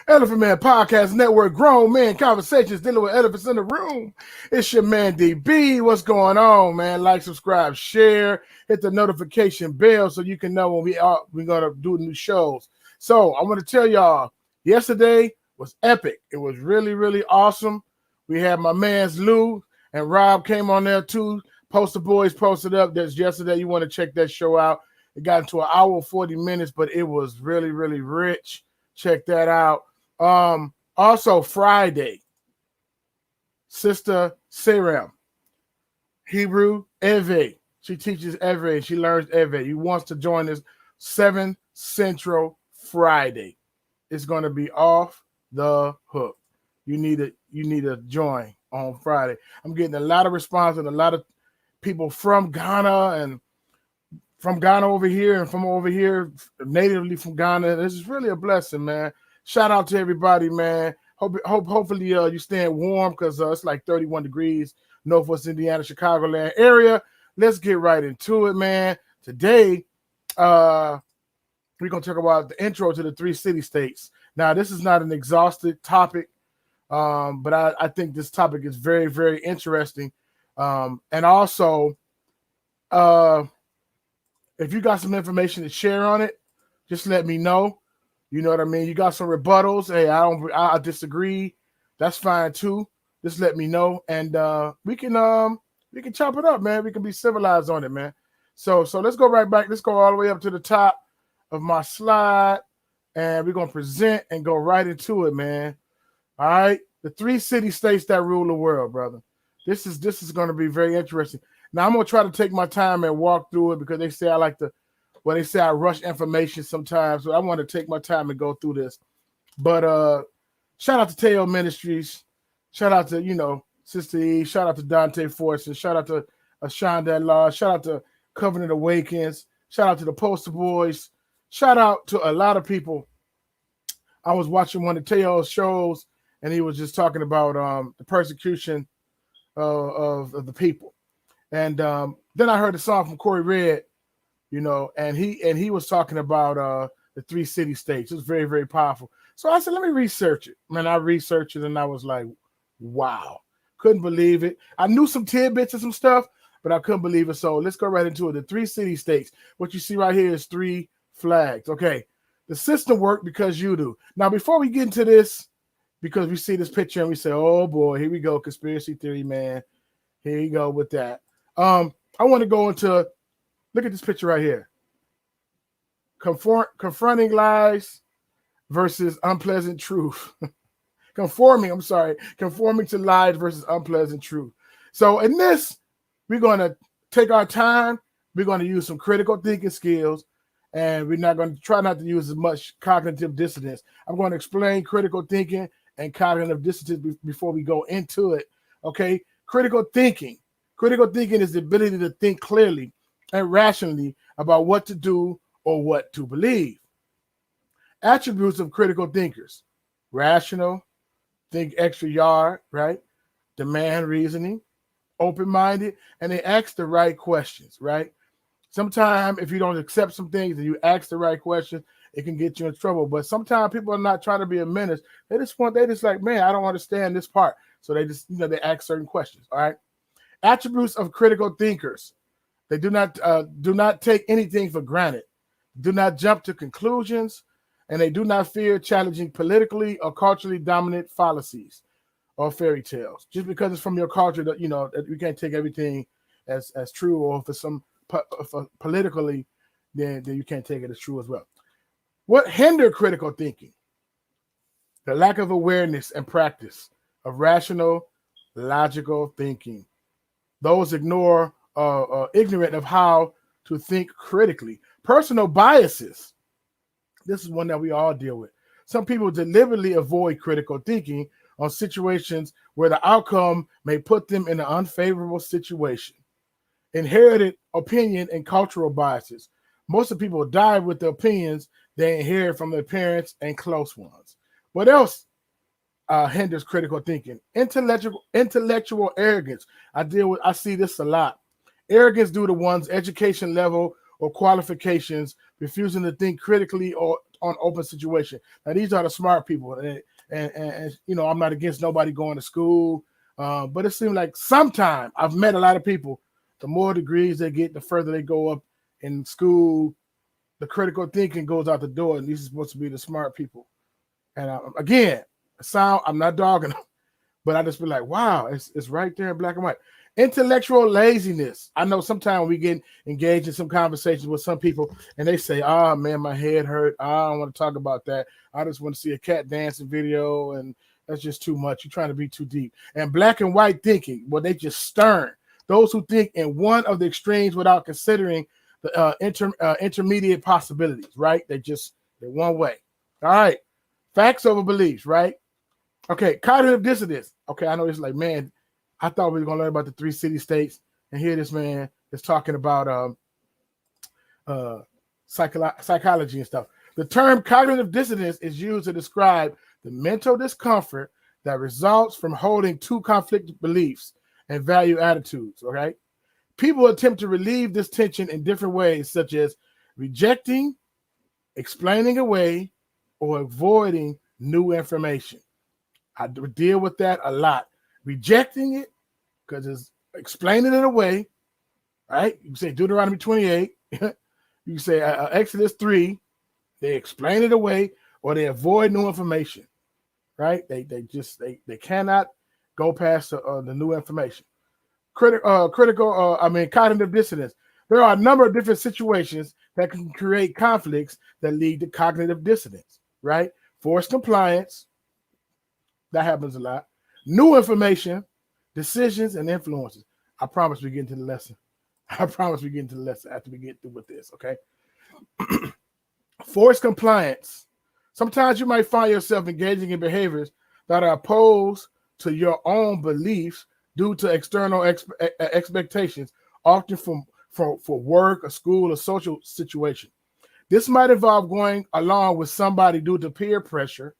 Elephant Man Podcast Network, grown man conversations dealing with elephants in the room. It's your man DB. What's going on, man? Like, subscribe, share, hit the notification bell so you can know when we're gonna do new shows. So I want to tell y'all, yesterday was epic. It was really, really awesome. We had my man's Lou and Rob came on there too. Poster Boys posted up. That's yesterday. You want to check that show out. It got into an hour 40 minutes, but it was really, really rich. Check that out. Also Friday, Sister Seram, Hebrew Eve. She teaches Eve. She learns Eve. He wants to join us 7 Central Friday. It's going to be off the hook. You need to join on Friday. I'm getting a lot of response and a lot of people from Ghana and from Ghana over here and from over here natively from Ghana. This is really a blessing, man. Shout out to everybody, man. Hopefully you staying warm because it's like 31 degrees, Northwest Indiana, Chicagoland area. Let's get right into it, man. Today, we're going to talk about the intro to the 3 city-states. Now, this is not an exhaustive topic, but I think this topic is very, very interesting. And also, if you got some information to share on it, just let me know. You know what I mean? You got some rebuttals. Hey, I disagree. That's fine too. Just let me know, and we can chop it up, man. We can be civilized on it, man. So let's go right back. Let's go all the way up to the top of my slide, and we're gonna present and go right into it, man. All right, the 3 city-states that rule the world, brother. This is gonna be very interesting. Now I'm gonna try to take my time and walk through it because they say they say I rush information sometimes, so I want to take my time and go through this. But shout out to Teo Ministries, shout out to Sister E, shout out to Dante Fortson, shout out to Ashonda Law, shout out to Covenant Awakens, shout out to the Poster Boys, shout out to a lot of people. I was watching one of Teo's shows, and he was just talking about the persecution of the people. And then I heard a song from Corey Red, and he was talking about the 3 city-states. It was very, very powerful. So I said, let me research it. Man, I researched it, and I was like, wow. Couldn't believe it. I knew some tidbits and some stuff, but I couldn't believe it. So let's go right into it. The 3 city-states. What you see right here is 3 flags. Okay. The system worked because you do. Now, before we get into this, because we see this picture and we say, oh, boy, here we go, conspiracy theory, man. Here you go with that. I want to go into, look at this picture right here. Confronting lies versus unpleasant truth. Conforming to lies versus unpleasant truth. So in this, we're going to take our time. We're going to use some critical thinking skills, and we're not going to try not to use as much cognitive dissonance. I'm going to explain critical thinking and cognitive dissonance before we go into it. Okay, critical thinking. Critical thinking is the ability to think clearly and rationally about what to do or what to believe. Attributes of critical thinkers: rational, think extra yard, right? Demand reasoning, open-minded, and they ask the right questions, right? Sometimes if you don't accept some things and you ask the right questions, it can get you in trouble. But sometimes people are not trying to be a menace. They just like, man, I don't understand this part. So they just, they ask certain questions, all right? Attributes of critical thinkers: they do not take anything for granted, do not jump to conclusions, and they do not fear challenging politically or culturally dominant fallacies or fairy tales. Just because it's from your culture that that you can't take everything as true, or for politically, then you can't take it as true as well. What hinder critical thinking? The lack of awareness and practice of rational, logical thinking. Those ignorant of how to think critically. Personal biases. This is one that we all deal with. Some people deliberately avoid critical thinking on situations where the outcome may put them in an unfavorable situation. Inherited opinion and cultural biases. Most of the people die with the opinions they inherit from their parents and close ones. What else hinders critical thinking? Intellectual arrogance. I see this a lot. Arrogance due to one's education level or qualifications, refusing to think critically or on open situation. Now, these are the smart people. And you know, I'm not against nobody going to school. But it seems like sometimes I've met a lot of people, the more degrees they get, the further they go up in school, the critical thinking goes out the door. And these are supposed to be the smart people. And again, I'm not dogging them, but I just be like, wow, it's right there in black and white. Intellectual laziness. I know sometimes we get engaged in some conversations with some people and they say, oh man, my head hurt. I don't want to talk about that. I just want to see a cat dancing video, and that's just too much. You're trying to be too deep. And black and white thinking, well, they just stern. Those who think in one of the extremes without considering the intermediate possibilities, right? They're one way. All right. Facts over beliefs, right? Okay. Cognitive dissonance. Okay. I know it's like, man, I thought we were going to learn about the 3 city-states, and here this man is talking about psychology and stuff. The term cognitive dissonance is used to describe the mental discomfort that results from holding 2 conflicting beliefs and value attitudes, okay? People attempt to relieve this tension in different ways, such as rejecting, explaining away, or avoiding new information. I deal with that a lot. Rejecting it, because it's explaining it away, right? You can say Deuteronomy 28. You can say Exodus 3. They explain it away, or they avoid new information, right? They cannot go past the new information. Cognitive dissonance. There are a number of different situations that can create conflicts that lead to cognitive dissonance, right? Forced compliance. That happens a lot. New information, decisions, and influences. I promise we get into the lesson. After we get through with this, okay? Forced compliance. Sometimes you might find yourself engaging in behaviors that are opposed to your own beliefs due to external expectations, often for work, a school, or social situation. This might involve going along with somebody due to peer pressure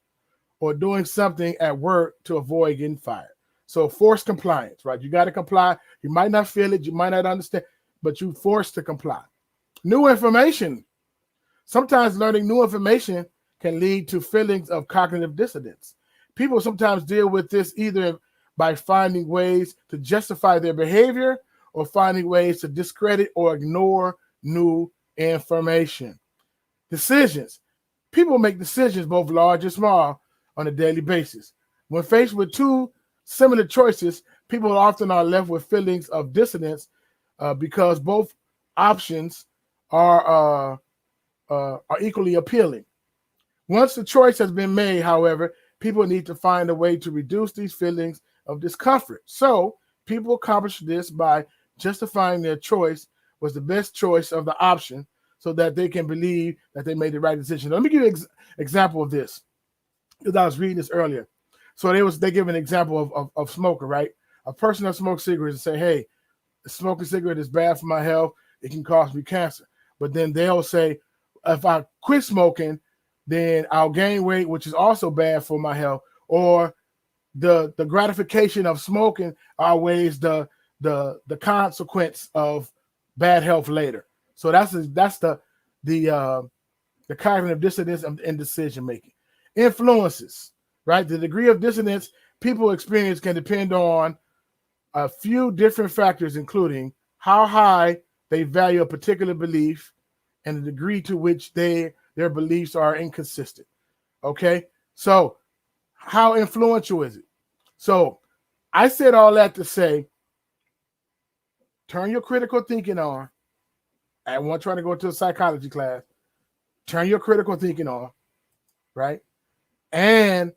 or doing something at work to avoid getting fired. So forced compliance, right? You got to comply. You might not feel it. You might not understand, but you're forced to comply. New information. Sometimes learning new information can lead to feelings of cognitive dissonance. People sometimes deal with this either by finding ways to justify their behavior or finding ways to discredit or ignore new information. Decisions. People make decisions, both large and small, on a daily basis. When faced with 2 similar choices, people often are left with feelings of dissonance because both options are equally appealing. Once the choice has been made, however, people need to find a way to reduce these feelings of discomfort. So people accomplish this by justifying their choice was the best choice of the option so that they can believe that they made the right decision. Let me give you an example of this, because I was reading this earlier. So they give an example of smoker, right? A person that smokes cigarettes and say, hey, smoking cigarette is bad for my health. It can cause me cancer. But then they'll say, if I quit smoking, then I'll gain weight, which is also bad for my health. Or the gratification of smoking outweighs the consequence of bad health later. So that's the cognitive dissonance in decision making. Influences, right? The degree of dissonance people experience can depend on a few different factors, including how high they value a particular belief and the degree to which their beliefs are inconsistent. Okay, so how influential is it? So I said all that to say, turn your critical thinking on. I want trying to go to a psychology class. Turn your critical thinking on, right? And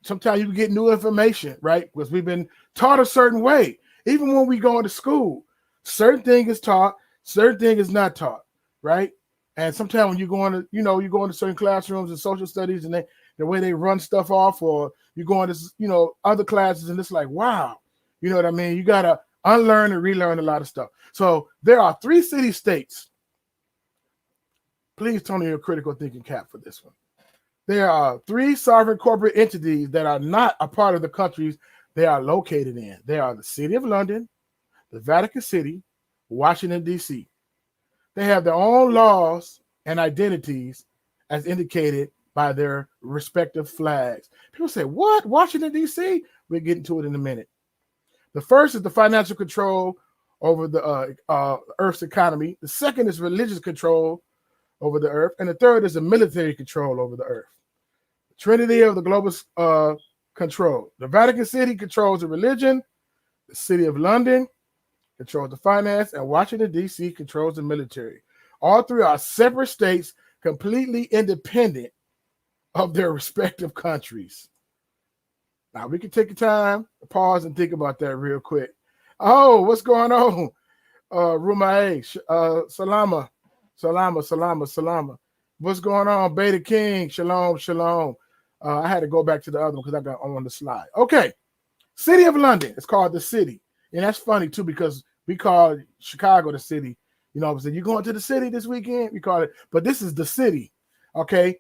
sometimes you get new information, right? Because we've been taught a certain way. Even when we go into school, certain thing is taught, certain thing is not taught, right? And sometimes when you go into, you go into certain classrooms and social studies and the way they run stuff off, or you go into, other classes and it's like, wow, you know what I mean? You got to unlearn and relearn a lot of stuff. So there are 3 city-states. Please turn on your critical thinking cap for this one. There are 3 sovereign corporate entities that are not a part of the countries they are located in. They are the City of London, the Vatican City, Washington, D.C. They have their own laws and identities as indicated by their respective flags. People say, what? Washington, D.C.? We'll get into it in a minute. The first is the financial control over the Earth's economy. The second is religious control over the Earth. And the third is the military control over the Earth. The trinity of the global control. The Vatican City controls the religion. The City of London controls the finance. And Washington, D.C. controls the military. All three are separate states, completely independent of their respective countries. Now, we can take the time to pause and think about that real quick. Oh, what's going on? Rumae, Salama. What's going on? Beta King, shalom. I had to go back to the other one because I got on the slide. Okay, City of London. It's called the city. And that's funny, too, because we call Chicago the city. You know what I'm saying? You going to the city this weekend? We call it. But this is the city, okay?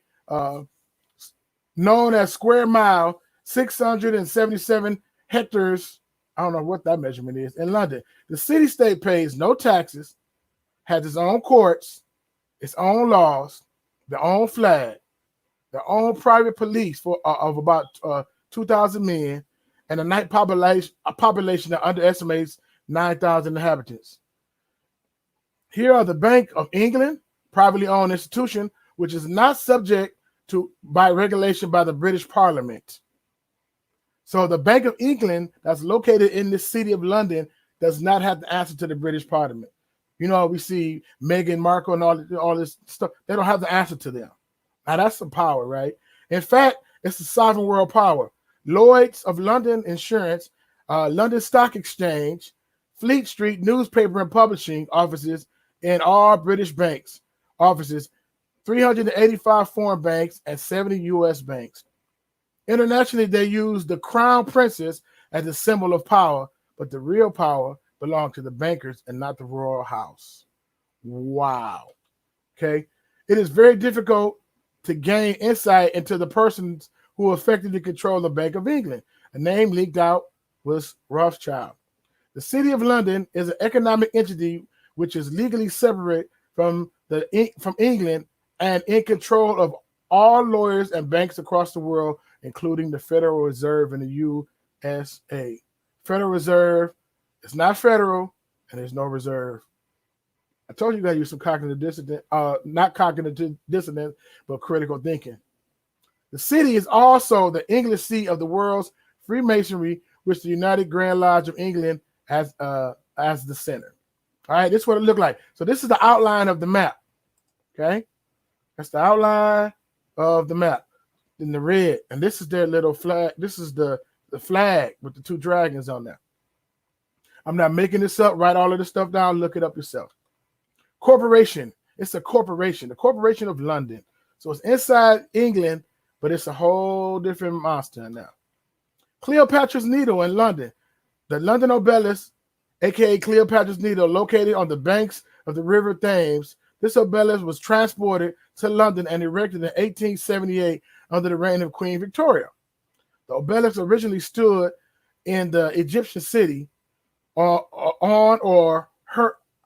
Known as square mile, 677 hectares. I don't know what that measurement is in London. The city-state pays no taxes, has its own courts, its own laws, their own flag, their own private police of about 2,000 men, and a night population that underestimates 9,000 inhabitants. Here are the Bank of England, privately owned institution, which is not subject to by regulation by the British Parliament. So the Bank of England that's located in the city of London does not have to answer to the British Parliament. You know, we see Meghan Markle and all this stuff. They don't have the answer to them. Now, that's some power, right? In fact, it's the sovereign world power. Lloyd's of London Insurance, London Stock Exchange, Fleet Street newspaper and publishing offices, and all British banks offices, 385 foreign banks, and 70 U.S. banks. Internationally, they use the crown princess as a symbol of power, but the real power belongs to the bankers and not the royal house. Wow. Okay. It is very difficult to gain insight into the persons who effectively control the Bank of England. A name leaked out was Rothschild. The City of London is an economic entity which is legally separate from England and in control of all lawyers and banks across the world, including the Federal Reserve in the USA. Federal Reserve is not federal, and there's no reserve. I told you got to use some cognitive dissonance, not cognitive dissonance, but critical thinking. The city is also the English seat of the world's Freemasonry, which the United Grand Lodge of England has as the center. All right, this is what it looked like. So this is the outline of the map. Okay, that's the outline of the map in the red, and this is their little flag. This is the flag with the two dragons on there. I'm not making this up. Write all of this stuff down. Look it up yourself. Corporation. It's a corporation. The Corporation of London. So it's inside England, but it's a whole different monster now. Cleopatra's Needle in London. The London obelisk, aka Cleopatra's Needle, located on the banks of the River Thames. This obelisk was transported to London and erected in 1878 under the reign of Queen Victoria. The obelisk originally stood in the Egyptian city on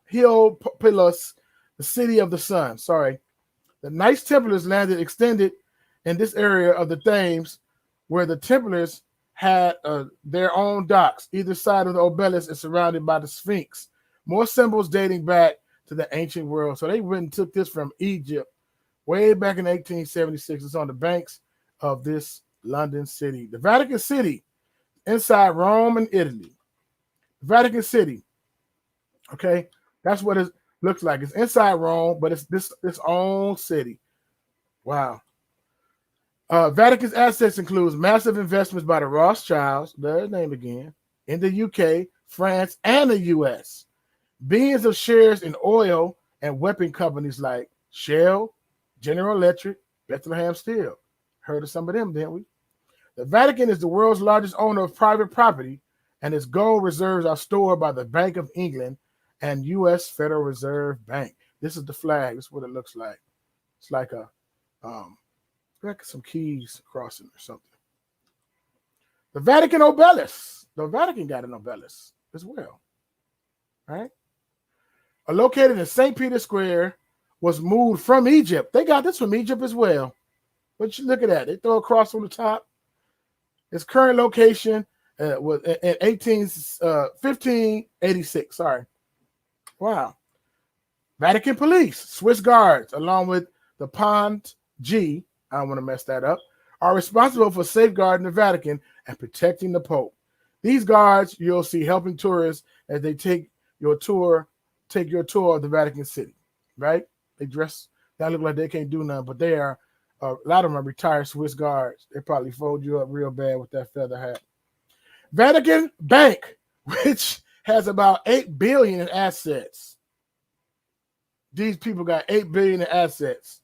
Heliopolis, the city of the sun. Sorry. The Knights Templars landed extended in this area of the Thames, where the Templars had their own docks. Either side of the obelisk is surrounded by the Sphinx. More symbols dating back to the ancient world. So they went and took this from Egypt way back in 1876. It's on the banks of this London city. The Vatican City, inside Rome and Italy. The Vatican City, okay, that's what it looks like. It's inside Rome, but it's this own city. Wow. Vatican's assets includes massive investments by the Rothschilds, their name again, in the UK, France, and the US. Billions of shares in oil and weapon companies like Shell, General Electric, Bethlehem Steel. Heard of some of them, didn't we? The Vatican is the world's largest owner of private property, and its gold reserves are stored by the Bank of England and U.S. Federal Reserve Bank. This is the flag. This is what it looks like. It's like some keys crossing or something. The Vatican obelisk. The Vatican got an obelisk as well. All right? Are located in St. Peter's Square was moved from Egypt. They got this from Egypt as well. But you look at that. They throw a cross on the top. Its current location was in 1586. Sorry. Wow. Vatican police, Swiss guards, along with the Pont G, I don't want to mess that up, are responsible for safeguarding the Vatican and protecting the Pope. These guards you'll see helping tourists as they take your tour of the Vatican City, right? They dress, that look like they can't do nothing, but they are, a lot of them are retired Swiss guards. They probably fold you up real bad with that feather hat. Vatican Bank, which has about $8 billion in assets. These people got $8 billion in assets.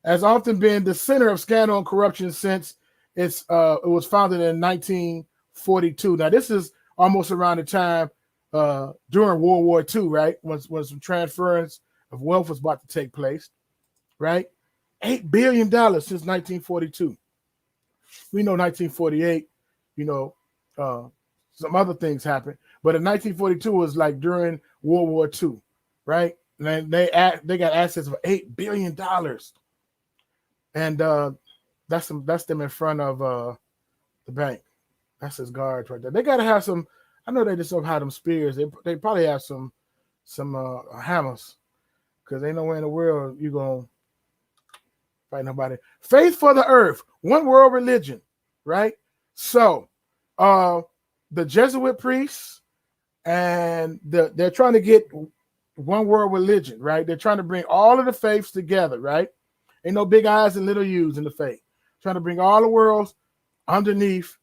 Has often been the center of scandal and corruption since it was founded in 1942. Now, this is almost around the time during World War II, right? When some transference of wealth was about to take place, right? $8 billion since 1942. We know 1948, some other things happened. But in 1942 was like during World War II, right? And they got assets of $8 billion. And that's them in front of the bank. That's his guards right there. They gotta have some. I know they just don't have them spears. They probably have some hammers, because ain't nowhere in the world you gonna fight nobody. Faith for the earth, one world religion, right? So, the Jesuit priests and they're trying to get one world religion, right? They're trying to bring all of the faiths together, right? Ain't no big I's and little U's in the faith. Trying to bring all the worlds underneath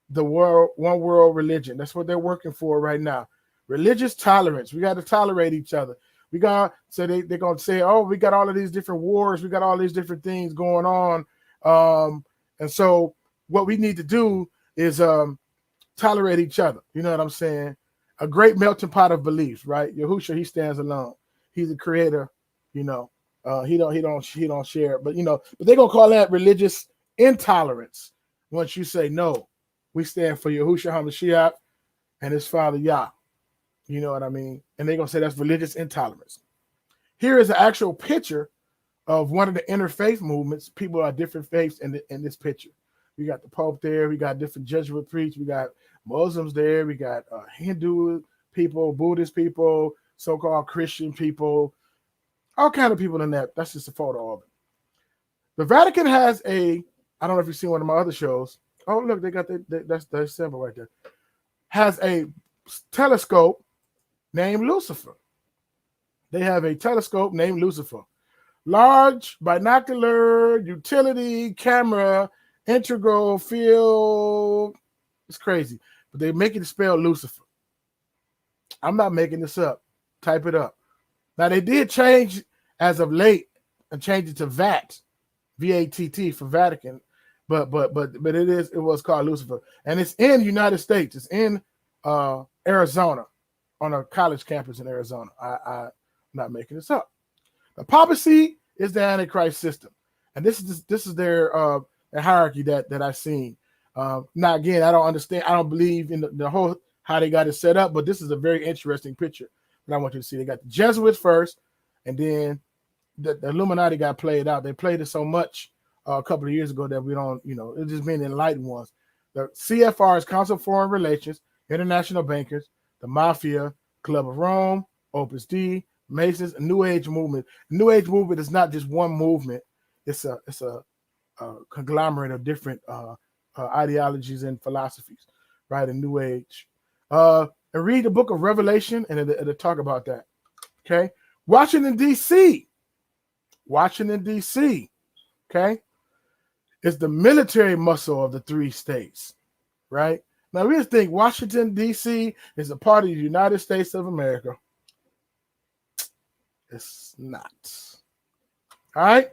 the world, one world religion. That's what they're working for right now. Religious tolerance. We got to tolerate each other. We got, so they're going to say, oh, we got all of these different wars. We got all these different things going on. And so what we need to do is tolerate each other. You know what I'm saying? A great melting pot of beliefs, right? Yahushua, he stands alone. He's the creator, he don't share it. But but they're gonna call that religious intolerance. Once you say no, we stand for Yahushua HaMashiach and his father Yah. You know what I mean? And they're gonna say that's religious intolerance. Here is an actual picture of one of the interfaith movements. People are different faiths in this picture. We got the Pope there. We got different Jesuit priests. We got Muslims there. We got Hindu people, Buddhist people, so-called Christian people, all kind of people in that. That's just a photo of it. The Vatican has I don't know if you've seen one of my other shows. Oh, look, they got that's the symbol right there. Has a telescope named Lucifer. They have a telescope named Lucifer. Large binocular utility camera integral field. It's crazy, but they make it spell Lucifer. I'm not making this up. Type it up. Now they did change as of late and change it to VAT, VATT for Vatican, but it was called Lucifer, and it's in the United States. It's in Arizona, on a college campus in Arizona. I'm not making this up. The papacy is the Antichrist system, and this is their hierarchy that I've seen. Now again, I don't understand. I don't believe in the whole how they got it set up, but this is a very interesting picture that I want you to see. They got the Jesuits first, and then the Illuminati got played out. They played it so much a couple of years ago that we don't, it's just been enlightened ones. The CFR is Council of Foreign Relations, International Bankers, the Mafia, Club of Rome, Opus Dei, Masons, a New Age movement. New Age movement is not just one movement. It's a conglomerate of different ideologies and philosophies, right? In New Age. And read the book of Revelation, and it'll talk about that. Okay. Washington, D.C. Okay, is the military muscle of the three states, right? Now we just think Washington, D.C. is a part of the United States of America. It's not. All right.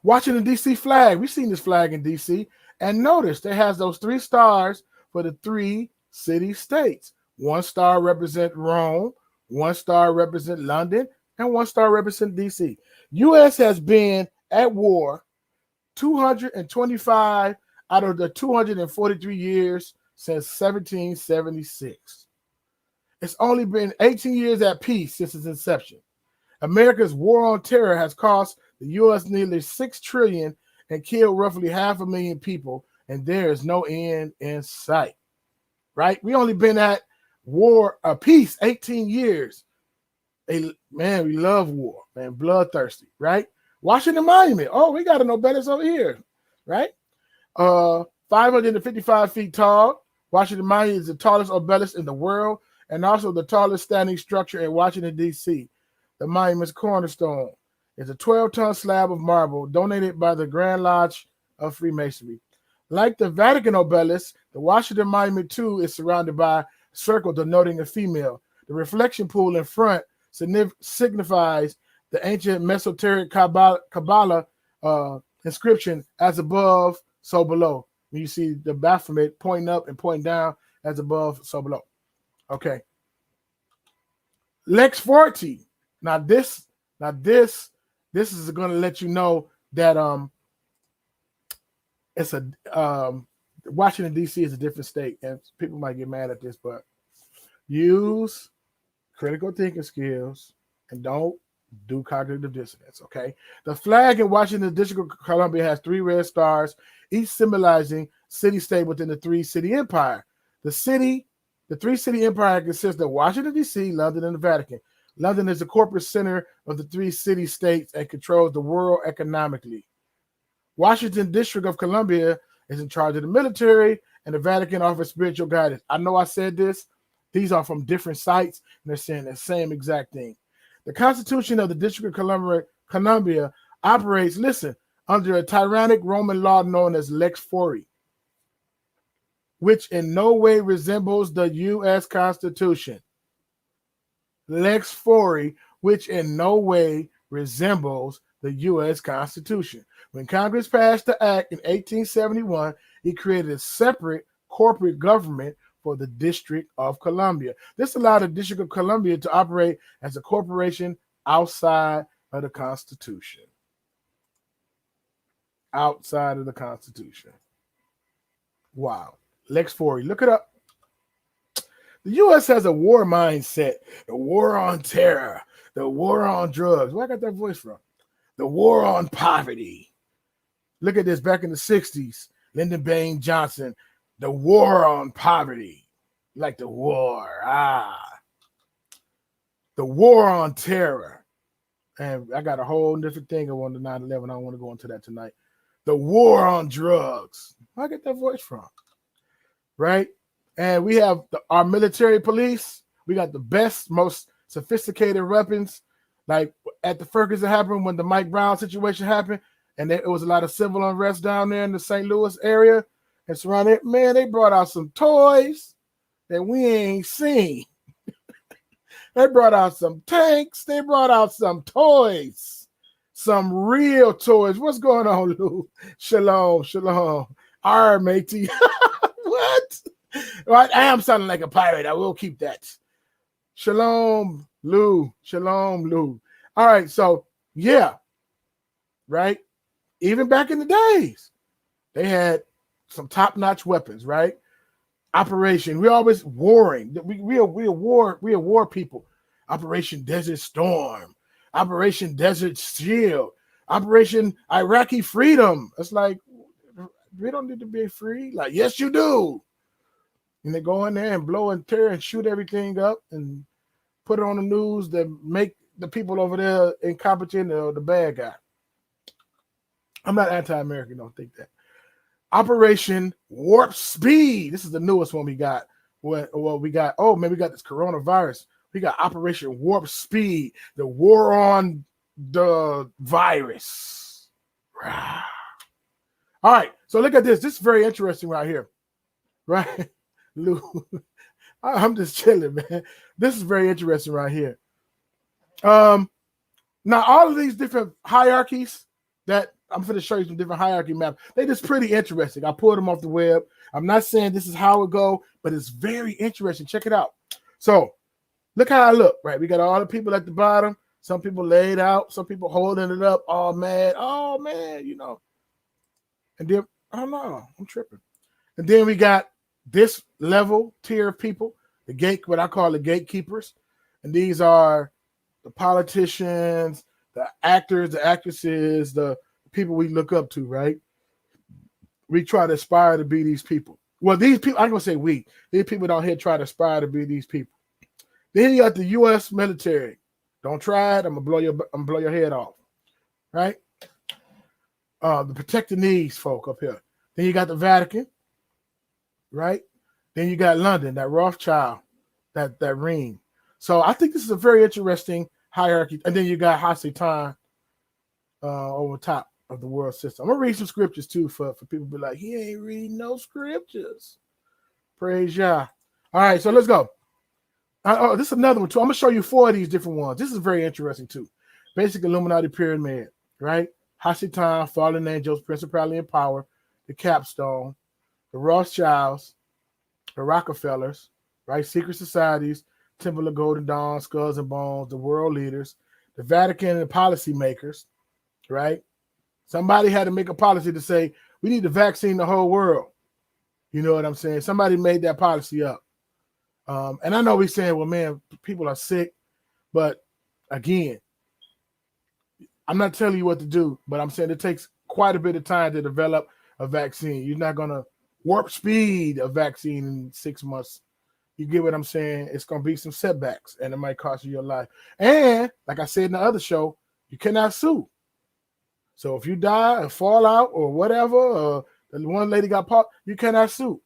Washington, D.C. flag. We've seen this flag in D.C. And notice it has those 3 stars for the 3 city states. 1 star represent Rome, 1 star represent London, and 1 star represent D.C. U.S. has been at war 225 out of the 243 years since 1776. It's only been 18 years at peace since its inception. America's war on terror has cost the U.S. nearly $6 trillion and killed roughly 500,000 people, and there is no end in sight. Right? We only been at war, peace, 18 years. Man, we love war, man, bloodthirsty, right? Washington Monument. Oh, we got to know better over here, right? 555 feet tall. Washington Monument is the tallest obelisk in the world and also the tallest standing structure in Washington, D.C. The monument's cornerstone is a 12-ton slab of marble donated by the Grand Lodge of Freemasonry. Like the Vatican obelisk, the Washington Monument, too, is surrounded by a circle denoting a female. The reflection pool in front signifies the ancient Mesoteric Kabbalah inscription, as above, so below. When you see the Baphomet pointing up and pointing down, as above, so below. Okay. Lex Forty. Now this is going to let you know that it's a Washington D.C. is a different state, and people might get mad at this, but use critical thinking skills and don't do cognitive dissonance. Okay. The flag in Washington District of Columbia has 3 red stars, each symbolizing city-state within the 3-city empire. The 3-city empire consists of Washington, D.C., London, and the Vatican. London is the corporate center of the 3 city-states and controls the world economically. Washington District of Columbia is in charge of the military, and the Vatican offers spiritual guidance. I know I said this. These are from different sites, and they're saying the same exact thing. The Constitution of the District of Columbia operates, listen, under a tyrannic Roman law known as Lex Fori, which in no way resembles the U.S. Constitution. Lex Fori, which in no way resembles the U.S. Constitution. When Congress passed the act in 1871, it created a separate corporate government for the District of Columbia. This allowed the District of Columbia to operate as a corporation outside of the Constitution. Outside of the Constitution. Wow. Lex Fori, look it up. The U.S. has a war mindset, the war on terror, the war on drugs. Where I got that voice from? The war on poverty. Look at this, back in the 60s, Lyndon Baines Johnson, the war on poverty. Like the war. The war on terror. And I got a whole different thing on the 9/11. I don't want to go into that tonight. The war on drugs. Where I get that voice from? Right? And we have our military police. We got the best, most sophisticated weapons. Like at the Ferguson happened, when the Mike Brown situation happened, and it was a lot of civil unrest down there in the St. Louis area and surrounding it. Man, they brought out some toys that we ain't seen. They brought out some tanks. They brought out some toys. Some real toys. What's going on, Lou? Shalom, shalom. All right, matey. What? Well, I am sounding like a pirate. I will keep that. Shalom, Lou. Shalom, Lou. All right, so yeah, right? Even back in the days, they had some top-notch weapons, right? Operation. We're always warring. We are war people. Operation Desert Storm, Operation Desert Shield, Operation Iraqi Freedom. It's like, we don't need to be free. Like, yes, you do. And they go in there and blow and tear and shoot everything up and put it on the news that make the people over there incompetent or the bad guy. I'm not anti-American, don't think that. Operation Warp Speed. This is the newest one we got. We got this coronavirus. We got Operation Warp Speed, the war on the virus. All right, so look at this. This is very interesting right here. Right? Lou, I'm just chilling, man. This is very interesting right here. Now, all of these different hierarchies that I'm going to show you some different hierarchy maps. They're just pretty interesting. I pulled them off the web. I'm not saying this is how it go, but it's very interesting. Check it out. So look how I look, right? We got all the people at the bottom. Some people laid out. Some people holding it up. All mad. Oh, man, you know. And then, oh, no, I'm tripping. And then we got this level tier of people, what I call the gatekeepers. And these are the politicians, the actors, the actresses, the people we look up to, right? We try to aspire to be these people. Well, these people, I'm gonna say we. These people down here try to aspire to be these people. Then you got the U.S. military. Don't try it. I'm gonna blow your head off, right? The protect the knees folk up here. Then you got the Vatican, right? Then you got London, that Rothschild, that ring. So I think this is a very interesting hierarchy. And then you got Hasatan over top of the world system. I'm gonna read some scriptures too for people to be like, he ain't reading no scriptures. Praise Yah. All right, so let's go. This is another one too. I'm gonna show you 4 of these different ones. This is very interesting too. Basic Illuminati pyramid, right? Hasatan, fallen angels, principality and power, the capstone, the Rothschilds, the Rockefellers, right? Secret societies, Temple of Golden Dawn, Skulls and Bones, the world leaders, the Vatican and the policy makers, right? Somebody had to make a policy to say, we need to vaccine the whole world. You know what I'm saying? Somebody made that policy up. And I know we're saying, well, man, people are sick. But again, I'm not telling you what to do, but I'm saying it takes quite a bit of time to develop a vaccine. You're not going to warp speed a vaccine in 6 months. You get what I'm saying? It's going to be some setbacks, and it might cost you your life. And like I said in the other show, you cannot sue. So if you die or fall out or whatever, or the one lady got popped, you cannot sue,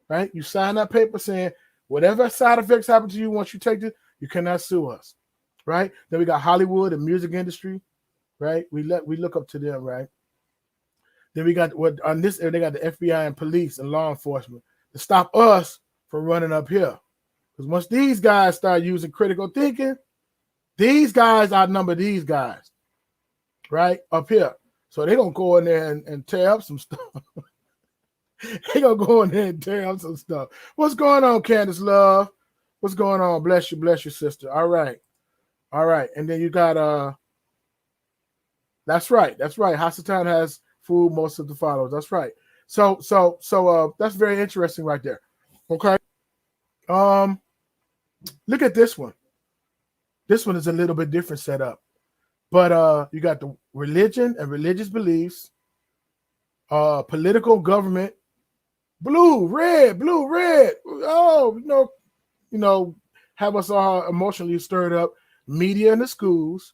right? You sign that paper saying whatever side effects happen to you once you take it, you cannot sue us, right? Then we got Hollywood and music industry, right? We look up to them, right? Then we got what on this area they got the FBI and police and law enforcement to stop us from running up here. Because once these guys start using critical thinking, these guys outnumber these guys, right? Up here. So they're going to go in there and tear up some stuff. They're going to go in there and tear up some stuff. What's going on, Candace Love? What's going on? Bless you, sister. All right. And then you got, that's right. Hasatan has fooled most of the followers. That's right. So that's very interesting right there. Okay. Look at this one. This one is a little bit different setup. But you got the religion and religious beliefs, political government, blue, red. Oh, have us all emotionally stirred up, media in the schools.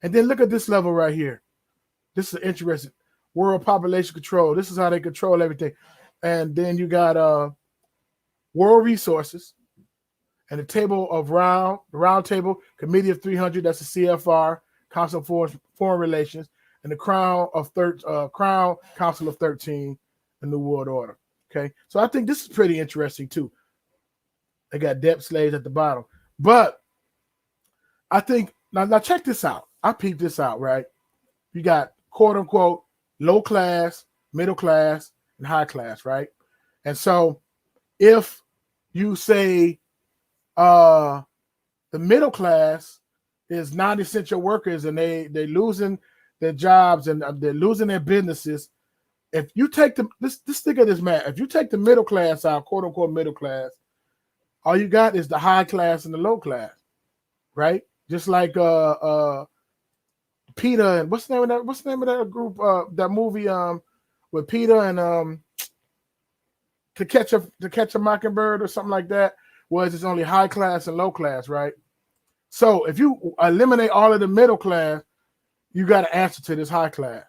And then look at this level right here. This is interesting. World population control. This is how they control everything. And then you got world resources and the table of the round table, committee of 300, that's the CFR, Council of Foreign Relations, and the Crown Council of 13, the New World Order. Okay, so I think this is pretty interesting too. They got debt slaves at the bottom, but I think now check this out. I peeped this out, right? You got quote unquote low class, middle class, and high class, right? And so if you say the middle class is non-essential workers and they losing their jobs and they're losing their businesses. If you take let's think of this, man. If you take the middle class out, quote unquote middle class, all you got is the high class and the low class, right? Just like Peter and what's the name of that group? That movie with Peter and To Catch a Mockingbird or something like that, was it's only high class and low class, right? So if you eliminate all of the middle class, you got to answer to this high class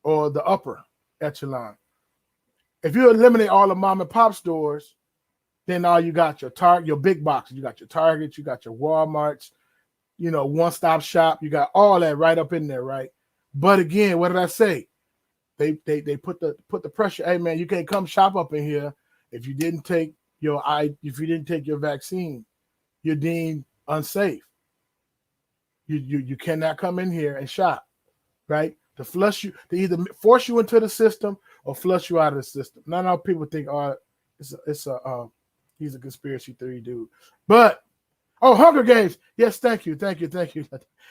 or the upper echelon. If you eliminate all the mom and pop stores, then all you got your big boxes. You got your Targets, you got your Walmarts, one-stop shop. You got all that right up in there, right? But again, what did I say? They put the pressure. Hey man, you can't come shop up in here if you didn't take your vaccine. You're deemed unsafe. You cannot come in here and shop, right? To flush you, to either force you into the system or flush you out of the system. Not all people think, he's a conspiracy theory dude. But Hunger Games. Yes, thank you.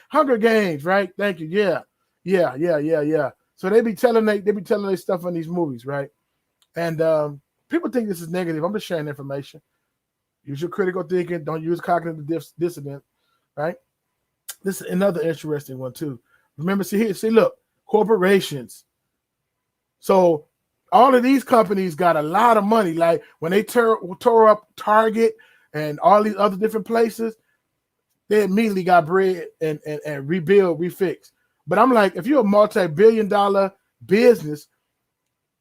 Hunger Games, right? Thank you. Yeah. So they be telling their stuff in these movies, right? And people think this is negative. I'm just sharing information. Use your critical thinking. Don't use cognitive dissonance, right? This is another interesting one too. Remember, see, look, corporations. So all of these companies got a lot of money. Like when they tore up Target and all these other different places, they immediately got bread and rebuild, refix. But I'm like, if you're a multi-billion-dollar business,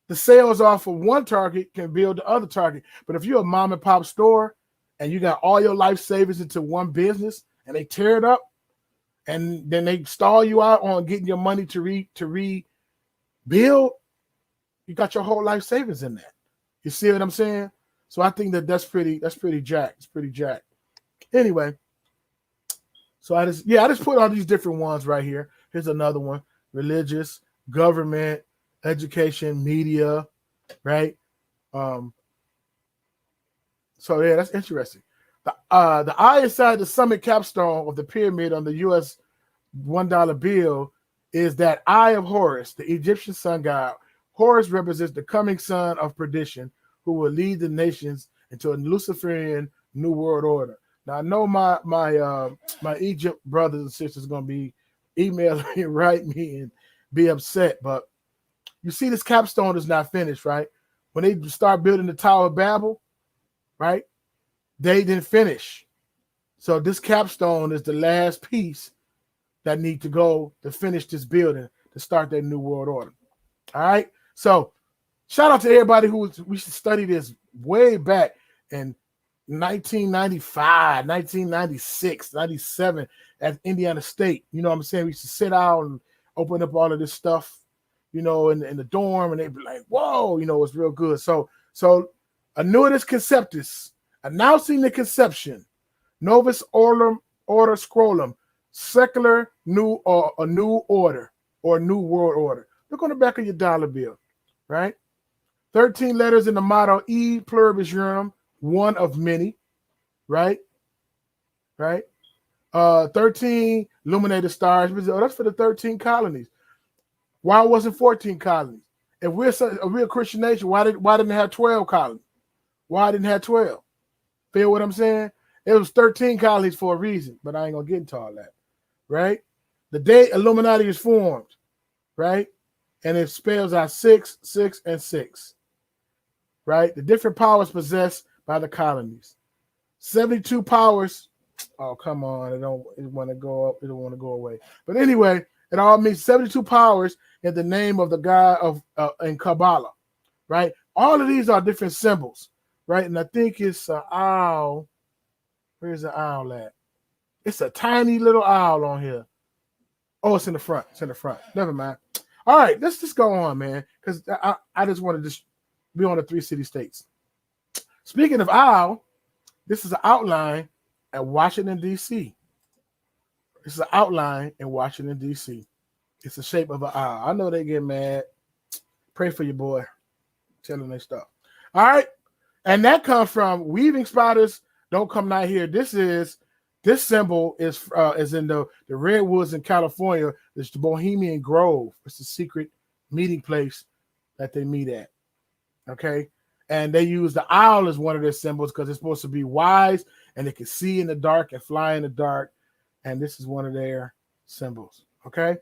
the sales off of one Target can build the other Target. But if you're a mom and pop store and you got all your life savings into one business and they tear it up and then they stall you out on getting your money to rebuild, you got your whole life savings in that. You see what I'm saying? So I think that's pretty jacked. It's pretty jacked. Anyway, so I just put all these different ones right here. Here's another one: religious, government, education, media, right? So yeah, that's interesting. The eye inside the summit capstone of the pyramid on the U.S. $1 bill is that eye of Horus, the Egyptian sun god. Horus represents the coming son of perdition, who will lead the nations into a Luciferian new world order. Now I know my Egypt brothers and sisters are gonna be emailing me, write me, and be upset, but you see, this capstone is not finished, right? When they start building the Tower of Babel, right? They didn't finish. So this capstone is the last piece that need to go to finish this building to start that new world order. All right. So shout out to everybody we should study this way back in 1995, 1996, 97 at Indiana State. You know what I'm saying? We used to sit out and open up all of this stuff, you know, in the dorm, and they'd be like, whoa, you know, it's real good. So Annuitas Conceptus, announcing the conception, Novus Order Scrollum, secular new or a new order or new world order. Look on the back of your dollar bill, right? 13 letters in the motto, E pluribus unum, one of many, right? Right? 13 illuminated stars. Oh, that's for the 13 colonies. Why wasn't 14 colonies? If we're a real Christian nation, why didn't it have 12 colonies? Why didn't it have 12? Feel what I'm saying? It was 13 colonies for a reason, but I ain't gonna get into all that, right? The day Illuminati is formed, right? And it spells out 6, 6, and 6, right? The different powers possessed by the colonies. 72 powers. Oh, come on. It want to go up. It don't want to go away. But anyway, it all means 72 powers in the name of the God of in Kabbalah, right? All of these are different symbols, right? And I think it's an owl. Where's the owl at? It's a tiny little owl on here. Oh, it's in the front. It's in the front. Never mind. All right, let's just go on, man, because I just want to just be on the 3 city states. Speaking of owl, this is an outline at Washington, D.C. This is an outline in Washington, D.C. It's the shape of an owl. I know they get mad. Pray for your boy. Tell them they stuff. All right. And that comes from Weaving Spiders Don't Come Nigh Here. This symbol is in the redwoods in California. It's the Bohemian Grove. It's a secret meeting place that they meet at. Okay. And they use the owl as one of their symbols because it's supposed to be wise and it can see in the dark and fly in the dark. And this is one of their symbols. Okay.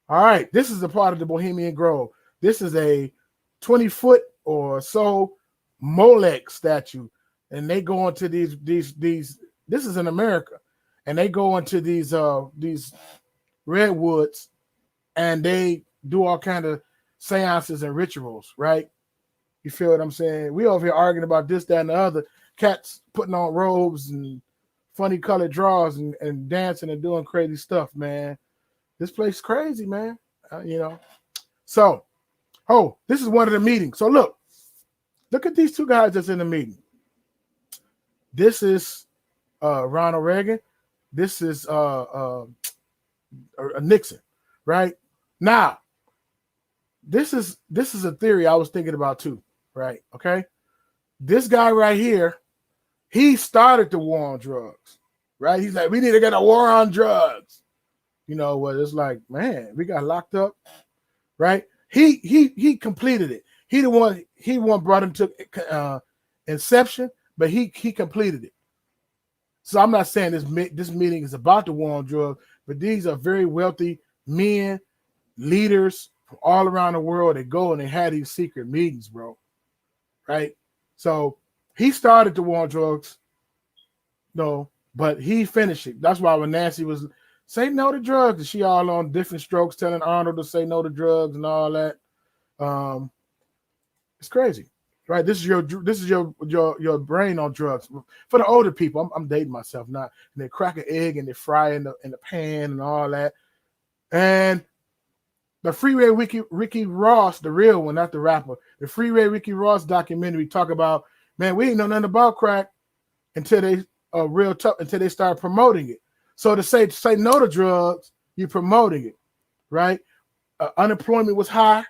All right. This is a part of the Bohemian Grove. This is a 20-foot or so Molech statue. And they go into these, this is in America. And they go into these redwoods and they do all kind of seances and rituals, right? You feel what I'm saying? We over here arguing about this, that, and the other. Cats putting on robes and funny colored drawers and dancing and doing crazy stuff, man. This place is crazy, man. You know. So, this is one of the meetings. So look at these two guys that's in the meeting. This is Ronald Reagan. This is Nixon, right? Now, this is a theory I was thinking about too, right? Okay. This guy right here, he started the war on drugs, right? He's like, we need to get a war on drugs. You know what? It's like, man, we got locked up, right? He completed it. He the one brought him to inception, but he completed it. So I'm not saying this meeting is about the war on drugs, but these are very wealthy men, leaders from all around the world that go and they have these secret meetings, bro. Right? So he started the war on drugs, no, but he finished it. That's why when Nancy was say no to drugs, and she all on different strokes telling Arnold to say no to drugs and all that. It's crazy. Right, this is your brain on drugs. For the older people, I'm dating myself now. And they crack an egg and they fry in the pan and all that. And the Freeway Ricky Ross, the real one, not the rapper, the Freeway Ricky Ross documentary talk about, man, we ain't know nothing about crack until they until they start promoting it. So to say no to drugs, you're promoting it, right? Unemployment was high,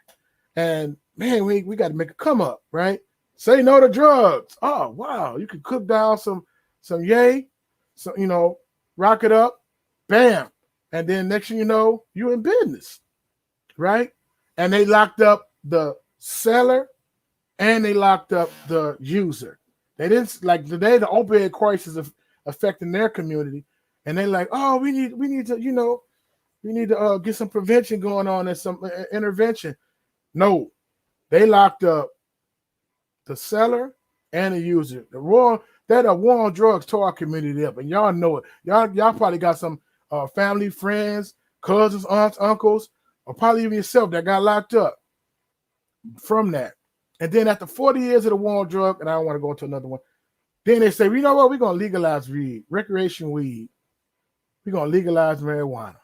and man, we got to make a come up, right? Say no to drugs. Oh, wow. You can cook down some yay, so rock it up, bam. And then next thing you know, you're in business, right? And they locked up the seller and they locked up the user. They didn't like today, the opioid crisis is affecting their community. And they're like, oh, we need to get some prevention going on and some intervention. No, they locked up the seller and the user. The war on drugs tore our community up, and y'all know it. Y'all probably got some family, friends, cousins, aunts, uncles, or probably even yourself that got locked up from that. And then after 40 years of the war on drugs, and I don't want to go into another one, then they say, you know what? We're gonna legalize weed, recreation weed. We're gonna legalize marijuana.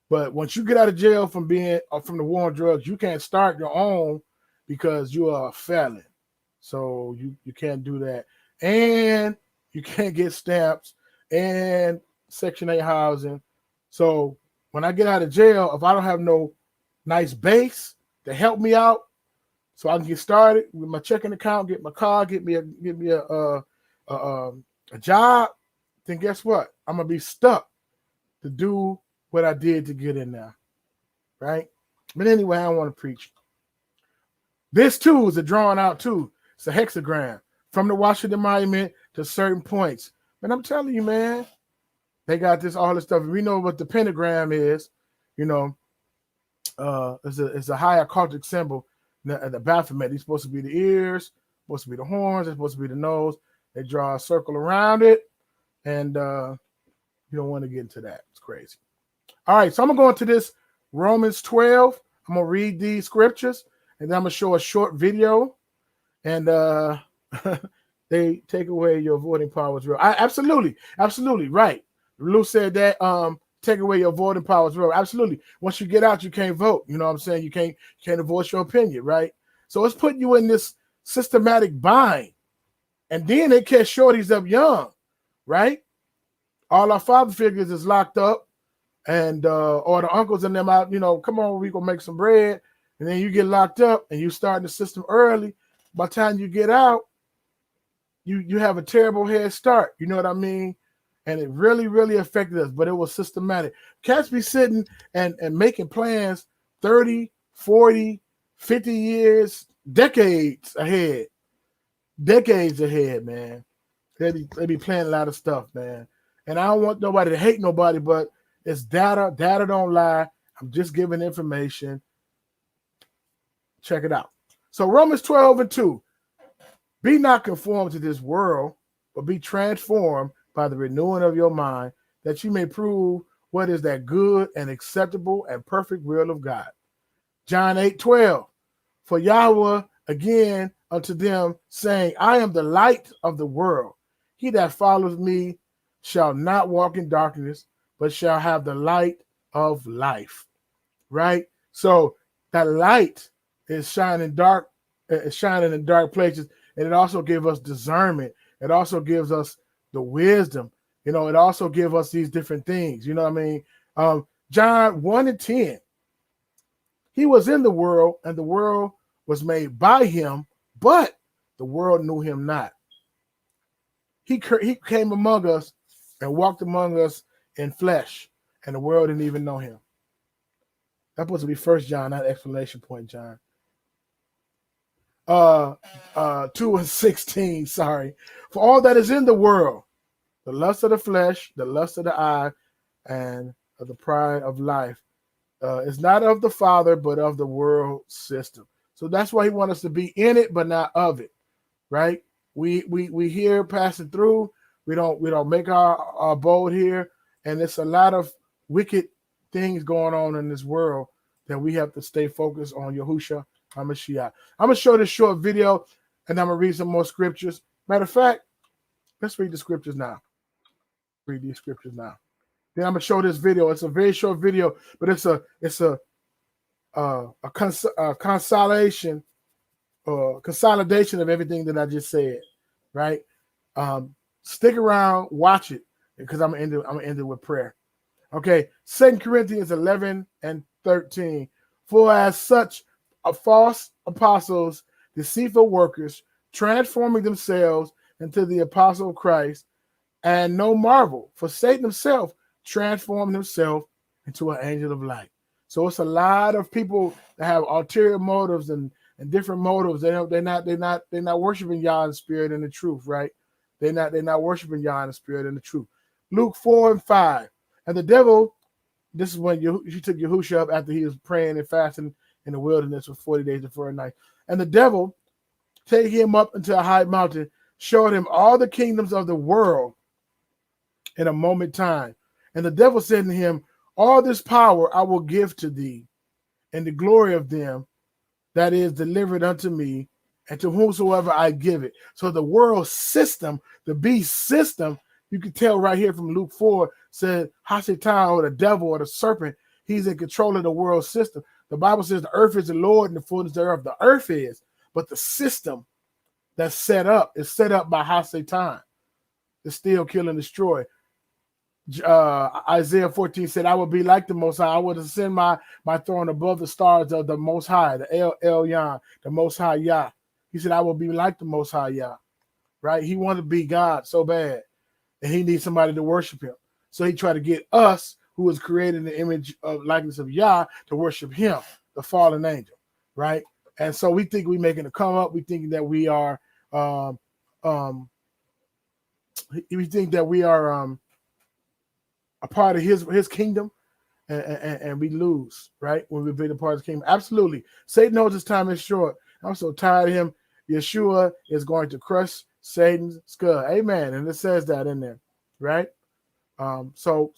But once you get out of jail from the war on drugs, you can't start your own because you are a felon. So you can't do that. And you can't get stamps and Section 8 housing. So when I get out of jail, if I don't have no nice base to help me out so I can get started with my checking account, get my car, get me a job, then guess what? I'm going to be stuck to do what I did to get in there, right? But anyway, I don't want to preach. This too is a drawn out too. It's a hexagram from the Washington Monument to certain points. And I'm telling you, man, they got all this stuff. We know what the pentagram is. It's a higher occultic symbol. The Baphomet. It's supposed to be the ears, supposed to be the horns, it's supposed to be the nose. They draw a circle around it, and you don't want to get into that. It's crazy. All right, so I'm going to go into this Romans 12. I'm going to read these scriptures, and then I'm going to show a short video, and they take away your voting power is real. Absolutely, right. Lou said that take away your voting power is real. Absolutely. Once you get out, you can't vote. You know what I'm saying? You can't voice your opinion, right? So it's putting you in this systematic bind. And then they catch shorties up young, right? All our father figures is locked up. And or the uncles and them out, come on, we gonna make some bread, and then you get locked up and you start the system early. By the time you get out, you have a terrible head start. You know what I mean? And it really, really affected us, but it was systematic. Cats be sitting and making plans 30, 40, 50 years, decades ahead, man. They be planning a lot of stuff, man. And I don't want nobody to hate nobody, but it's data. Data don't lie. I'm just giving information. Check it out. So Romans 12:2. Be not conformed to this world, but be transformed by the renewing of your mind, that you may prove what is that good and acceptable and perfect will of God. John 8:12. For Yahweh again unto them, saying, I am the light of the world. He that follows me shall not walk in darkness, but shall have the light of life. Right? So that light is shining in dark places, and it also gives us discernment. It also gives us the wisdom. It also gives us these different things. You know what I mean? John 1:10. He was in the world, and the world was made by him, but the world knew him not. He came among us and walked among us in flesh, and the world didn't even know him. That's supposed to be 1 John, not exclamation point John. 2:16, sorry. For all that is in the world, The lust of the flesh, the lust of the eye, and of the pride of life. It's not of the Father, but of the world system. So that's why he wants us to be in it, but not of it, right? We here passing through. We don't make our abode here, and it's a lot of wicked things going on in this world that we have to stay focused on Yahushua HaMashiach. I'm gonna show this short video, and I'm gonna read some more scriptures. Matter of fact, let's read the scriptures now. Read these scriptures now. Then I'm gonna show this video. It's a very short video, but it's a consolidation of everything that I just said. Right? Stick around, watch it, because I'm gonna end it with prayer. Okay, 2 Corinthians 11 and 13. For as such are false apostles, deceitful workers, transforming themselves into the apostle of Christ, and no marvel, for Satan himself transformed himself into an angel of light. So it's a lot of people that have ulterior motives and different motives. They're not worshiping Yah in the spirit and the truth, right? They're not worshiping Yah in the spirit and the truth. Luke 4 and 5. And the devil, this is when he took Yahushua up after he was praying and fasting in the wilderness for 40 days and 40 nights. And the devil, taking him up into a high mountain, showed him all the kingdoms of the world in a moment time. And the devil said to him, all this power I will give to thee, and the glory of them that is delivered unto me, and to whomsoever I give it. So the world system, the beast system, you can tell right here from Luke 4, said Hasatan, or the devil or the serpent, he's in control of the world system. The Bible says the earth is the Lord and the fullness thereof. The earth is, but the system that's set up is set up by Hasatan. It's still kill and destroy. Isaiah 14 said, I will be like the Most High. I will ascend my throne above the stars of the Most High, the El Elyon, the Most High Yah. He said, I will be like the Most High Yah, right? He wanted to be God so bad, and he needs somebody to worship him. So he tried to get us, who was created in the image of likeness of Yah, to worship him, the fallen angel, right? And so we think we're making a come up. We think that we are, a part of his kingdom, and we lose, right? When we've been a part of his kingdom. Absolutely. Satan knows his time is short. I'm so tired of him. Yeshua is going to crush Satan's skull. Amen. And it says that in there, right? So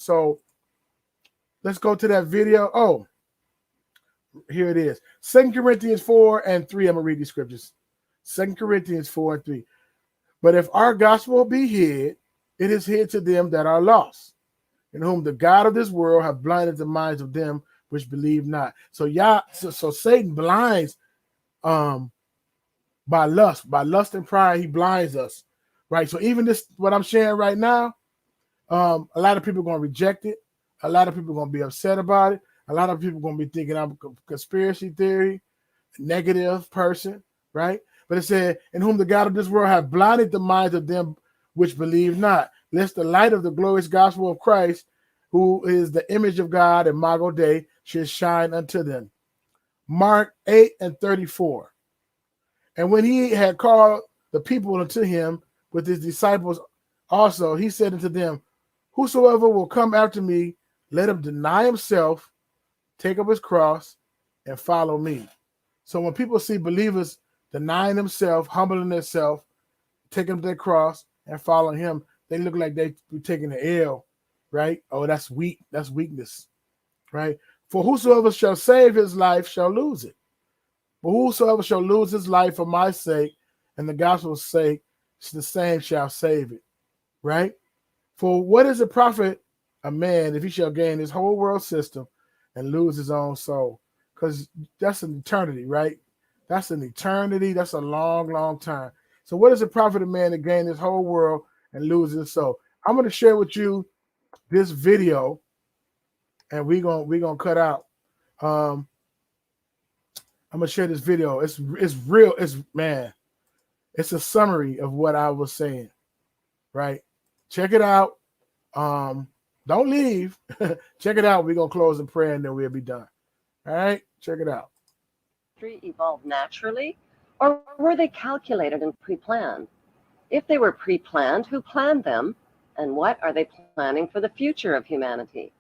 let's go to that video. Oh, here it is. 2 Corinthians 4 and 3. I'm going to read these scriptures. 2 Corinthians 4 and 3. But if our gospel be hid, it is hid to them that are lost, in whom the God of this world have blinded the minds of them which believe not. So Satan blinds by lust and pride. He blinds us, right? So even this, what I'm sharing right now, a lot of people are going to reject it. A lot of people are going to be upset about it. A lot of people are going to be thinking I'm a conspiracy theory, negative person, right? But it said, in whom the God of this world have blinded the minds of them which believe not, lest the light of the glorious gospel of Christ, who is the image of God, Imago Dei, should shine unto them. Mark 8 and 34. And when he had called the people unto him with his disciples also, he said unto them, whosoever will come after me, let him deny himself, take up his cross, and follow me. So when people see believers denying themselves, humbling themselves, taking up their cross, and following him, they look like they be taking the L, right? Oh, that's weak. That's weakness, right? For whosoever shall save his life shall lose it. But whosoever shall lose his life for my sake and the gospel's sake, the same shall save it, right? For what is the profit a man if he shall gain his whole world system and lose his own soul? Because that's an eternity, right? That's an eternity. That's a long, long time. So what is the profit of man to gain his whole world and lose his soul? I'm going to share with you this video, and we're gonna cut out. I'm gonna share this video. It's real. It's a summary of what I was saying, right? Check it out. Don't leave. Check it out. We're gonna close in prayer and then we'll be done. All right, check it out. Evolved naturally, or were they calculated and pre-planned? If they were pre-planned, who planned them? And what are they planning for the future of humanity?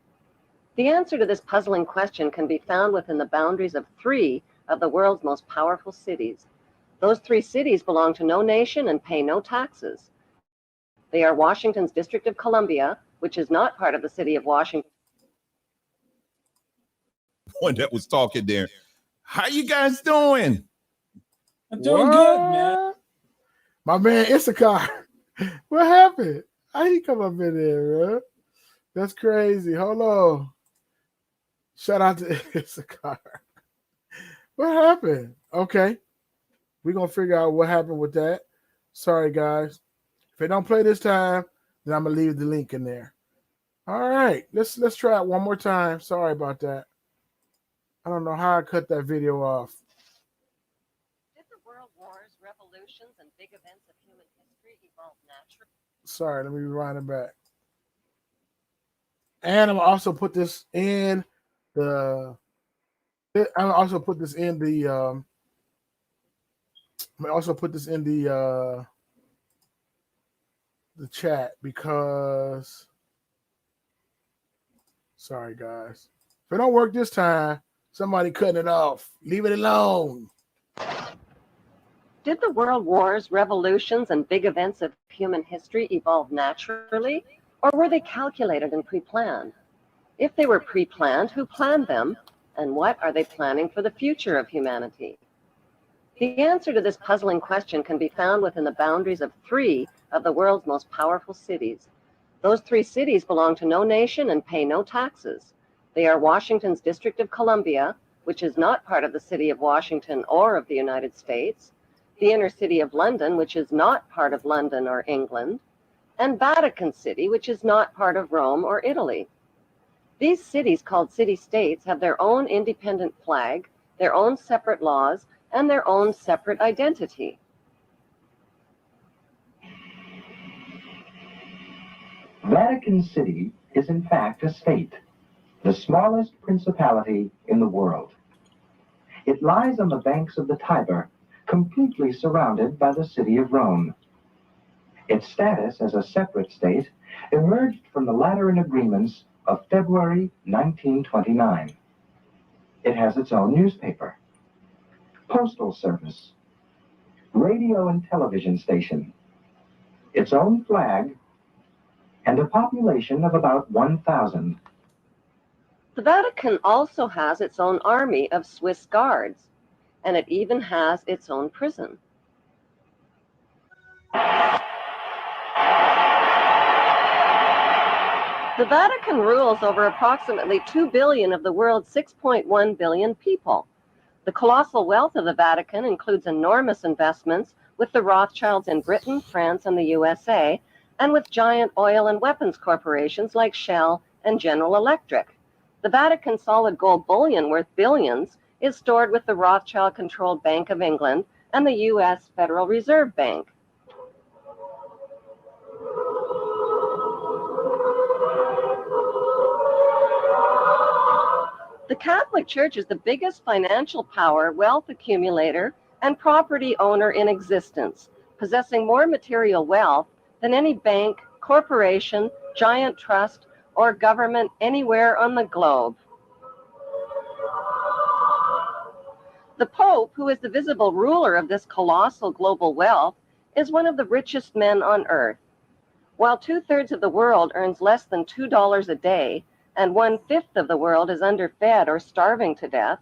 The answer to this puzzling question can be found within the boundaries of 3 of the world's most powerful cities. Those 3 cities belong to no nation and pay no taxes. They are Washington's District of Columbia, which is not part of the city of Washington. One that was talking there. How you guys doing? I'm doing good, man. My man Issachar. What happened? How you come up in there, bro? That's crazy. Hold on. Shout out to Issachar. What happened? Okay. We're going to figure out what happened with that. Sorry, guys. If it don't play this time, then I'm going to leave the link in there. All right. Let's try it one more time. Sorry about that. I don't know how I cut that video off. Did the world wars, revolutions, and big events of human history evolve naturally? Sorry, let me rewind it back. And I'm also put this in the. I'm also put this in the. I'm also put this in the chat because. Sorry, guys. If it don't work this time, somebody cutting it off. Leave it alone. Did the world wars, revolutions, and big events of human history evolve naturally, or were they calculated and pre-planned? If they were pre-planned, who planned them, and what are they planning for the future of humanity? The answer to this puzzling question can be found within the boundaries of 3 of the world's most powerful cities. Those 3 cities belong to no nation and pay no taxes. They are Washington's District of Columbia, which is not part of the city of Washington or of the United States, the inner city of London, which is not part of London or England, and Vatican City, which is not part of Rome or Italy. These cities, called city-states, have their own independent flag, their own separate laws, and their own separate identity. Vatican City is in fact a state, the smallest principality in the world. It lies on the banks of the Tiber, completely surrounded by the city of Rome. Its status as a separate state emerged from the Lateran Agreements of February 1929. It has its own newspaper, postal service, radio and television station, its own flag, and a population of about 1,000. The Vatican also has its own army of Swiss guards, and it even has its own prison. The Vatican rules over approximately 2 billion of the world's 6.1 billion people. The colossal wealth of the Vatican includes enormous investments with the Rothschilds in Britain, France, and the USA, and with giant oil and weapons corporations like Shell and General Electric. The Vatican solid gold bullion worth billions is stored with the Rothschild-controlled Bank of England and the U.S. Federal Reserve Bank. The Catholic Church is the biggest financial power, wealth accumulator, and property owner in existence, possessing more material wealth than any bank, corporation, giant trust, or government anywhere on the globe. The Pope, who is the visible ruler of this colossal global wealth, is one of the richest men on earth. While 2/3 of the world earns less than $2 a day, and 1/5 of the world is underfed or starving to death,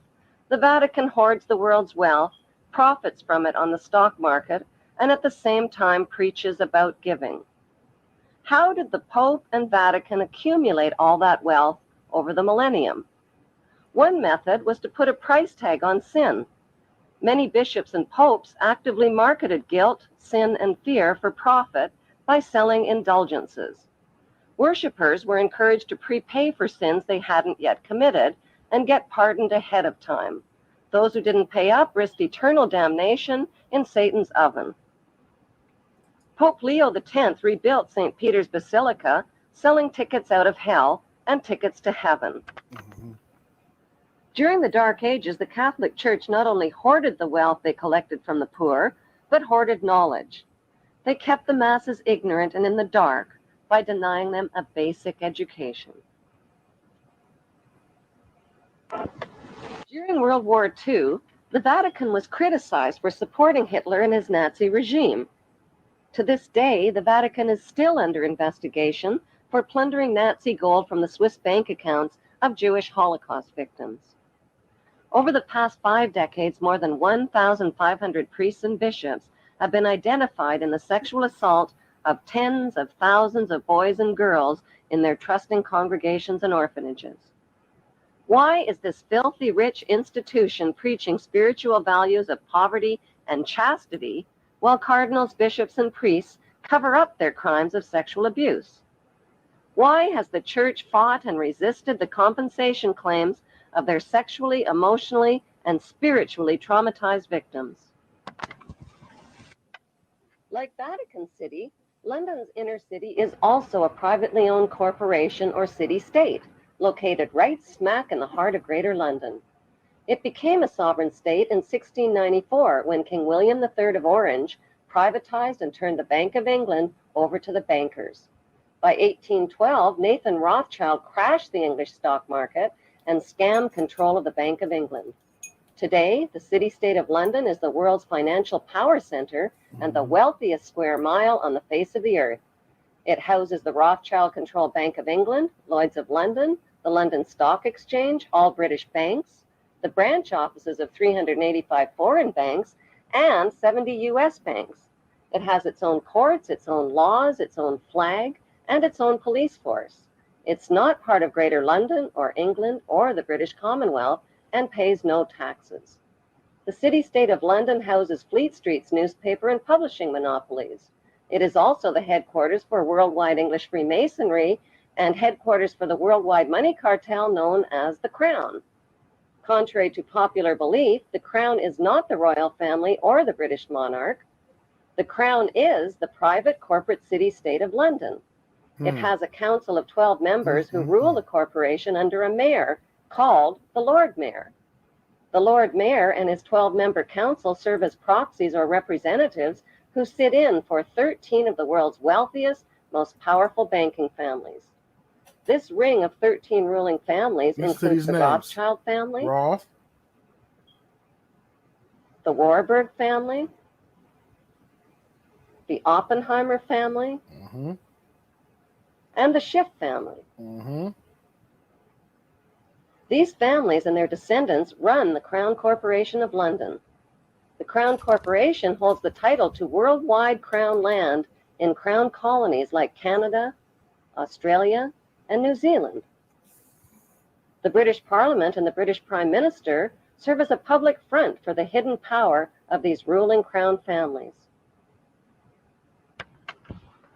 the Vatican hoards the world's wealth, profits from it on the stock market, and at the same time preaches about giving. How did the Pope and Vatican accumulate all that wealth over the millennium? One method was to put a price tag on sin. Many bishops and popes actively marketed guilt, sin, and fear for profit by selling indulgences. Worshippers were encouraged to prepay for sins they hadn't yet committed and get pardoned ahead of time. Those who didn't pay up risked eternal damnation in Satan's oven. Pope Leo X rebuilt St. Peter's Basilica, selling tickets out of hell and tickets to heaven. During the Dark Ages, the Catholic Church not only hoarded the wealth they collected from the poor, but hoarded knowledge. They kept the masses ignorant and in the dark by denying them a basic education. During World War II, the Vatican was criticized for supporting Hitler and his Nazi regime. To this day, the Vatican is still under investigation for plundering Nazi gold from the Swiss bank accounts of Jewish Holocaust victims. Over the past 5 decades, more than 1,500 priests and bishops have been identified in the sexual assault of tens of thousands of boys and girls in their trusting congregations and orphanages. Why is this filthy rich institution preaching spiritual values of poverty and chastity while cardinals, bishops, and priests cover up their crimes of sexual abuse? Why has the church fought and resisted the compensation claims of their sexually, emotionally, and spiritually traumatized victims? Like Vatican City, London's inner city is also a privately owned corporation or city-state, located right smack in the heart of Greater London. It became a sovereign state in 1694 when King William III of Orange privatized and turned the Bank of England over to the bankers. By 1812, Nathan Rothschild crashed the English stock market and scammed control of the Bank of England. Today, the city-state of London is the world's financial power center and the wealthiest square mile on the face of the earth. It houses the Rothschild-controlled Bank of England, Lloyd's of London, the London Stock Exchange, all British banks, the branch offices of 385 foreign banks, and 70 U.S. banks. It has its own courts, its own laws, its own flag, and its own police force. It's not part of Greater London or England or the British Commonwealth and pays no taxes. The city-state of London houses Fleet Street's newspaper and publishing monopolies. It is also the headquarters for worldwide English Freemasonry and headquarters for the worldwide money cartel known as the Crown. Contrary to popular belief, the Crown is not the royal family or the British monarch. The Crown is the private corporate city-state of London. It has a council of 12 members who rule the corporation under a mayor called the Lord Mayor. The Lord Mayor and his 12-member council serve as proxies or representatives who sit in for 13 of the world's wealthiest, most powerful banking families. This ring of 13 ruling families includes the Rothschild family, Roth, the Warburg family, the Oppenheimer family, and the Schiff family. These families and their descendants run the Crown Corporation of London. The Crown Corporation holds the title to worldwide Crown land in Crown colonies like Canada, Australia, and New Zealand. The British Parliament and the British Prime Minister serve as a public front for the hidden power of these ruling Crown families.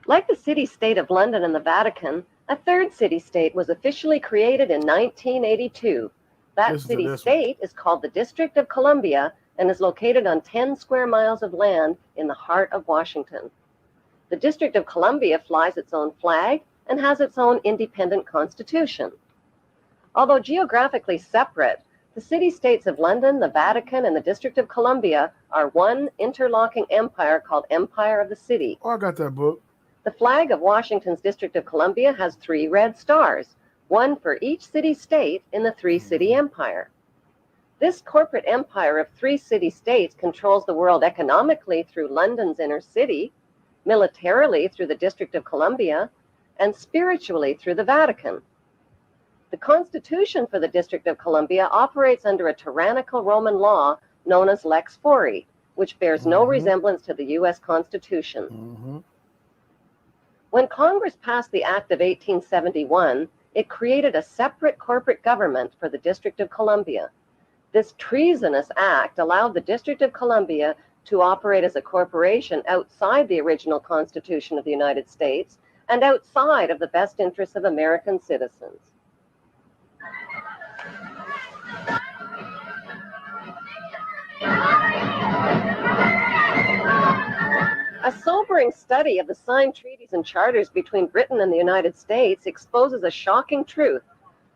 Like the city-state of London and the Vatican, a third city-state was officially created in 1982. That city-state is called the District of Columbia and is located on 10 square miles of land in the heart of Washington. The District of Columbia flies its own flag and has its own independent constitution. Although geographically separate, the city-states of London, the Vatican, and the District of Columbia are one interlocking empire called Empire of the City. Oh, I got that book. The flag of Washington's District of Columbia has 3 red stars, one for each city-state in the 3-city empire. This corporate empire of 3 city-states controls the world economically through London's inner city, militarily through the District of Columbia, and spiritually through the Vatican. The Constitution for the District of Columbia operates under a tyrannical Roman law known as Lex Fori, which bears no resemblance to the U.S. Constitution. When Congress passed the Act of 1871, it created a separate corporate government for the District of Columbia. This treasonous act allowed the District of Columbia to operate as a corporation outside the original Constitution of the United States and outside of the best interests of American citizens. A sobering study of the signed treaties and charters between Britain and the United States exposes a shocking truth.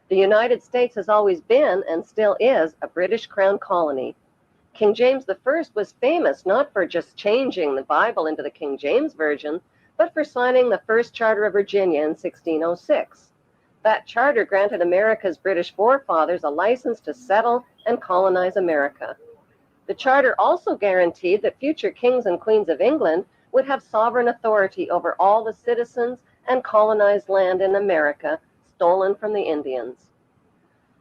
The United States has always been, and still is, a British Crown colony. King James I was famous not for just changing the Bible into the King James Version, but for signing the first Charter of Virginia in 1606. That charter granted America's British forefathers a license to settle and colonize America. The charter also guaranteed that future kings and queens of England would have sovereign authority over all the citizens and colonized land in America stolen from the Indians.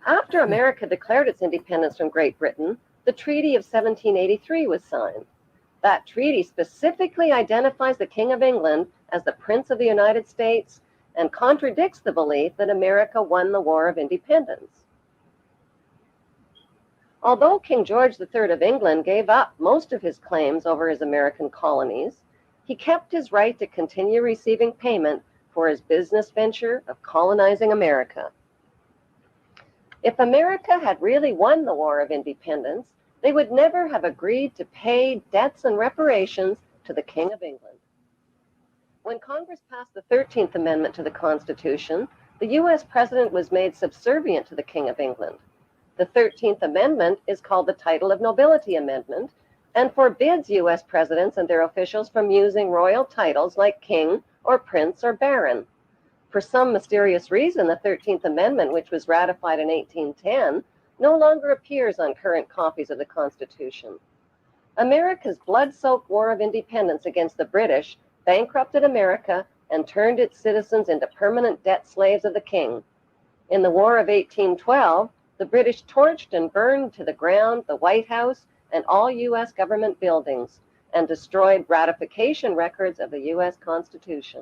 After America declared its independence from Great Britain, the Treaty of 1783 was signed. That treaty specifically identifies the King of England as the Prince of the United States and contradicts the belief that America won the War of Independence. Although King George III of England gave up most of his claims over his American colonies, he kept his right to continue receiving payment for his business venture of colonizing America. If America had really won the War of Independence, they would never have agreed to pay debts and reparations to the King of England. When Congress passed the 13th Amendment to the Constitution, the U.S. President was made subservient to the King of England. The 13th Amendment is called the Title of Nobility Amendment and forbids U.S. presidents and their officials from using royal titles like king or prince or baron. For some mysterious reason, the 13th Amendment, which was ratified in 1810, no longer appears on current copies of the Constitution. America's blood-soaked War of Independence against the British bankrupted America and turned its citizens into permanent debt slaves of the king. In the War of 1812, the British torched and burned to the ground the White House and all U.S. government buildings and destroyed ratification records of the U.S. Constitution.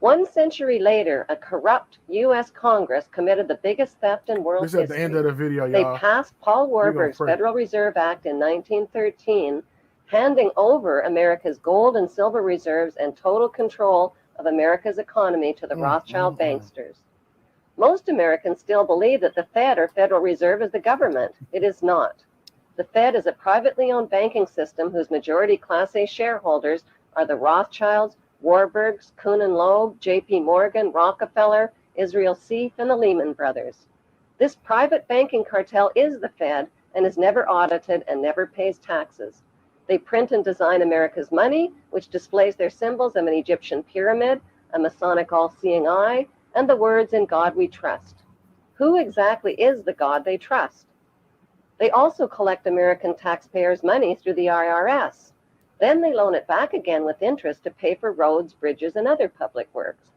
1 century later, a corrupt U.S. Congress committed the biggest theft in world history. This is at the end of the video, They y'all. passed Paul Warburg's Federal Reserve Act in 1913, handing over America's gold and silver reserves and total control of America's economy to the Rothschild banksters. Most Americans still believe that the Fed, or Federal Reserve, is the government. It is not. The Fed is a privately owned banking system whose majority Class A shareholders are the Rothschilds, Warburgs, Kuhn and Loeb, J.P. Morgan, Rockefeller, Israel Seif, and the Lehman Brothers. This private banking cartel is the Fed and is never audited and never pays taxes. They print and design America's money, which displays their symbols of an Egyptian pyramid, a Masonic all-seeing eye, and the words "In God We Trust." Who exactly is the God they trust? They also collect American taxpayers' money through the IRS. Then they loan it back again with interest to pay for roads, bridges, and other public works.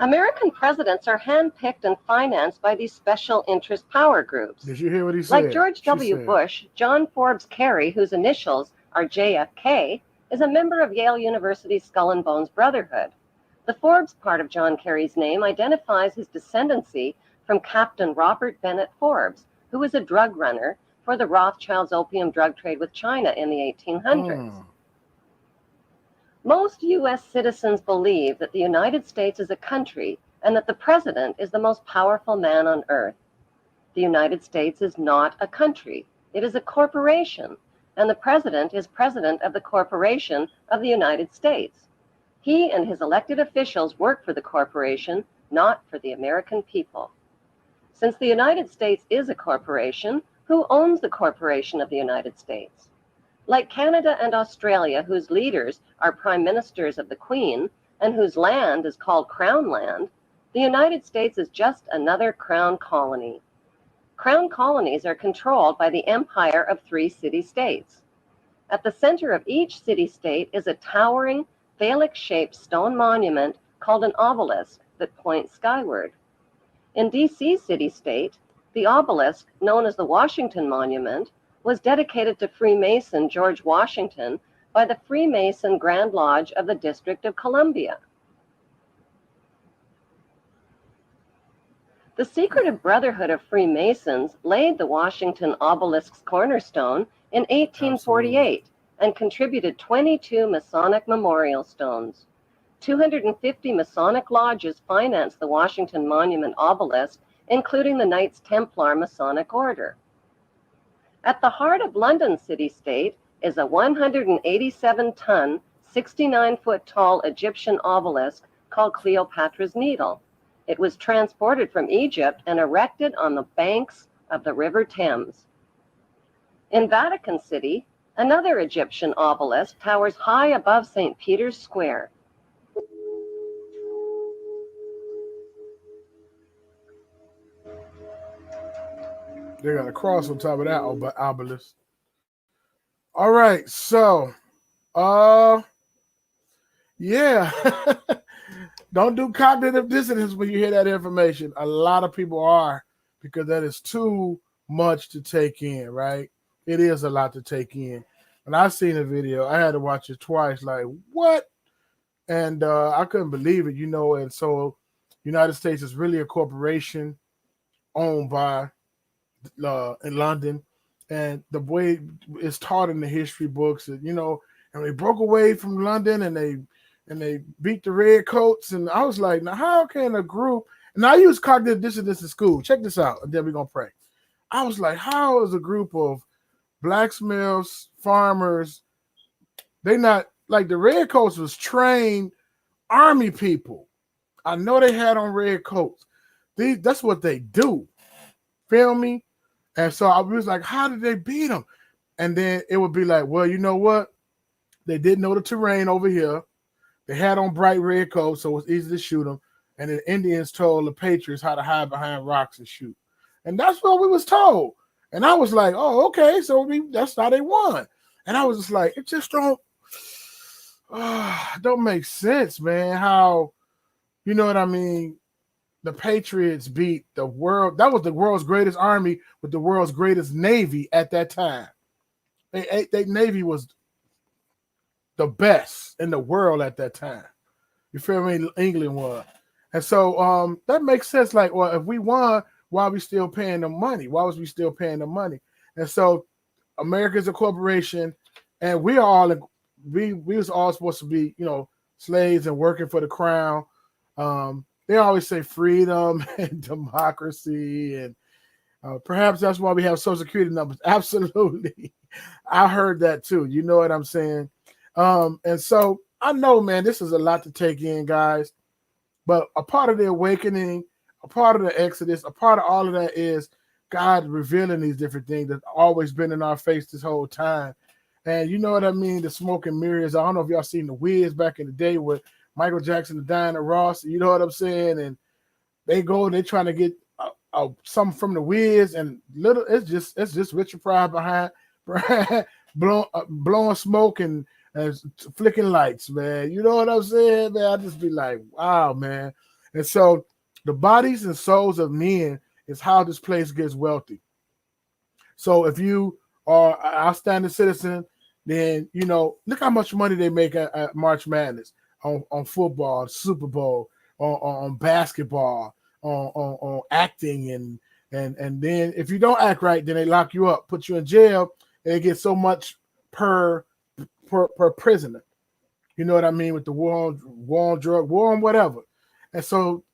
American presidents are handpicked and financed by these special interest power groups. Did you hear what he said? Like George W. Bush, John Forbes Kerry, whose initials are JFK, is a member of Yale University's Skull and Bones Brotherhood. The Forbes part of John Kerry's name identifies his descendancy from Captain Robert Bennett Forbes, who was a drug runner for the Rothschilds' opium drug trade with China in the 1800s. Most U.S. citizens believe that the United States is a country and that the president is the most powerful man on earth. The United States is not a country. It is a corporation, and the president is president of the corporation of the United States. He and his elected officials work for the corporation, not for the American people. Since the United States is a corporation, who owns the corporation of the United States? Like Canada and Australia, whose leaders are prime ministers of the Queen and whose land is called Crown Land, the United States is just another crown colony. Crown colonies are controlled by the empire of 3 city-states. At the center of each city-state is a towering, phallic-shaped stone monument called an obelisk that points skyward. In D.C. city-state, the obelisk, known as the Washington Monument, was dedicated to Freemason George Washington by the Freemason Grand Lodge of the District of Columbia. The secretive Brotherhood of Freemasons laid the Washington obelisk's cornerstone in 1848 and contributed 22 Masonic memorial stones. 250 Masonic lodges financed the Washington Monument obelisk, including the Knights Templar Masonic Order. At the heart of London city-state is a 187-ton, 69-foot-tall Egyptian obelisk called Cleopatra's Needle. It was transported from Egypt and erected on the banks of the River Thames. In Vatican City, another Egyptian obelisk towers high above St. Peter's Square. They got a cross on top of that obelisk. All right, so yeah. Don't do cognitive dissonance when you hear that information. A lot of people are, because that is too much to take in, right? It is a lot to take in. When I seen the video, I had to watch it twice, like, what? And I couldn't believe it, and so United States is really a corporation owned by in London, and the way it's taught in the history books, and they broke away from London and they beat the red coats, and I was like, now how can a group? And I use cognitive dissonance in school. Check this out, and then we're gonna pray. I was like, how is a group of blacksmiths, farmers? They not like the red coats was trained army people. I know they had on red coats. That's what they do. Feel me? And so I was like, how did they beat them? And then it would be like, well, you know what? They didn't know the terrain over here. They had on bright red coats, so it was easy to shoot them. And the Indians told the Patriots how to hide behind rocks and shoot. And that's what we was told. And I was like, oh, okay, so that's how they won. And I was just like, it just don't make sense, man, how, you know what I mean, the Patriots beat the world. That was the world's greatest army with the world's greatest navy at that time. They Navy was the best in the world at that time. You feel me? England was. And so that makes sense. Like, well, if we won, why are we still paying them money? Why was we still paying them money? And so America's a corporation, and we was all supposed to be, slaves and working for the crown. They always say freedom and democracy, and perhaps that's why we have Social Security numbers. Absolutely. I heard that too. You know what I'm saying? And so I know, man, this is a lot to take in, guys, but a part of the awakening, a part of the Exodus, a part of all of that is God revealing these different things that's always been in our face this whole time. And you know what I mean? The smoke and mirrors. I don't know if y'all seen The Wiz back in the day with Michael Jackson and Diana Ross. You know what I'm saying? And they trying to get something from The Wiz, and it's just Richard Pryor behind blowing smoke and flicking lights, man. You know what I'm saying, man? I just be like, wow, man. And so the bodies and souls of men is how this place gets wealthy. So if you are an outstanding citizen, then, look how much money they make at March Madness, on football, Super Bowl, on basketball, on acting, and then if you don't act right, then they lock you up, put you in jail, and they get so much per prisoner. You know what I mean? With the war on drug, war on whatever. And so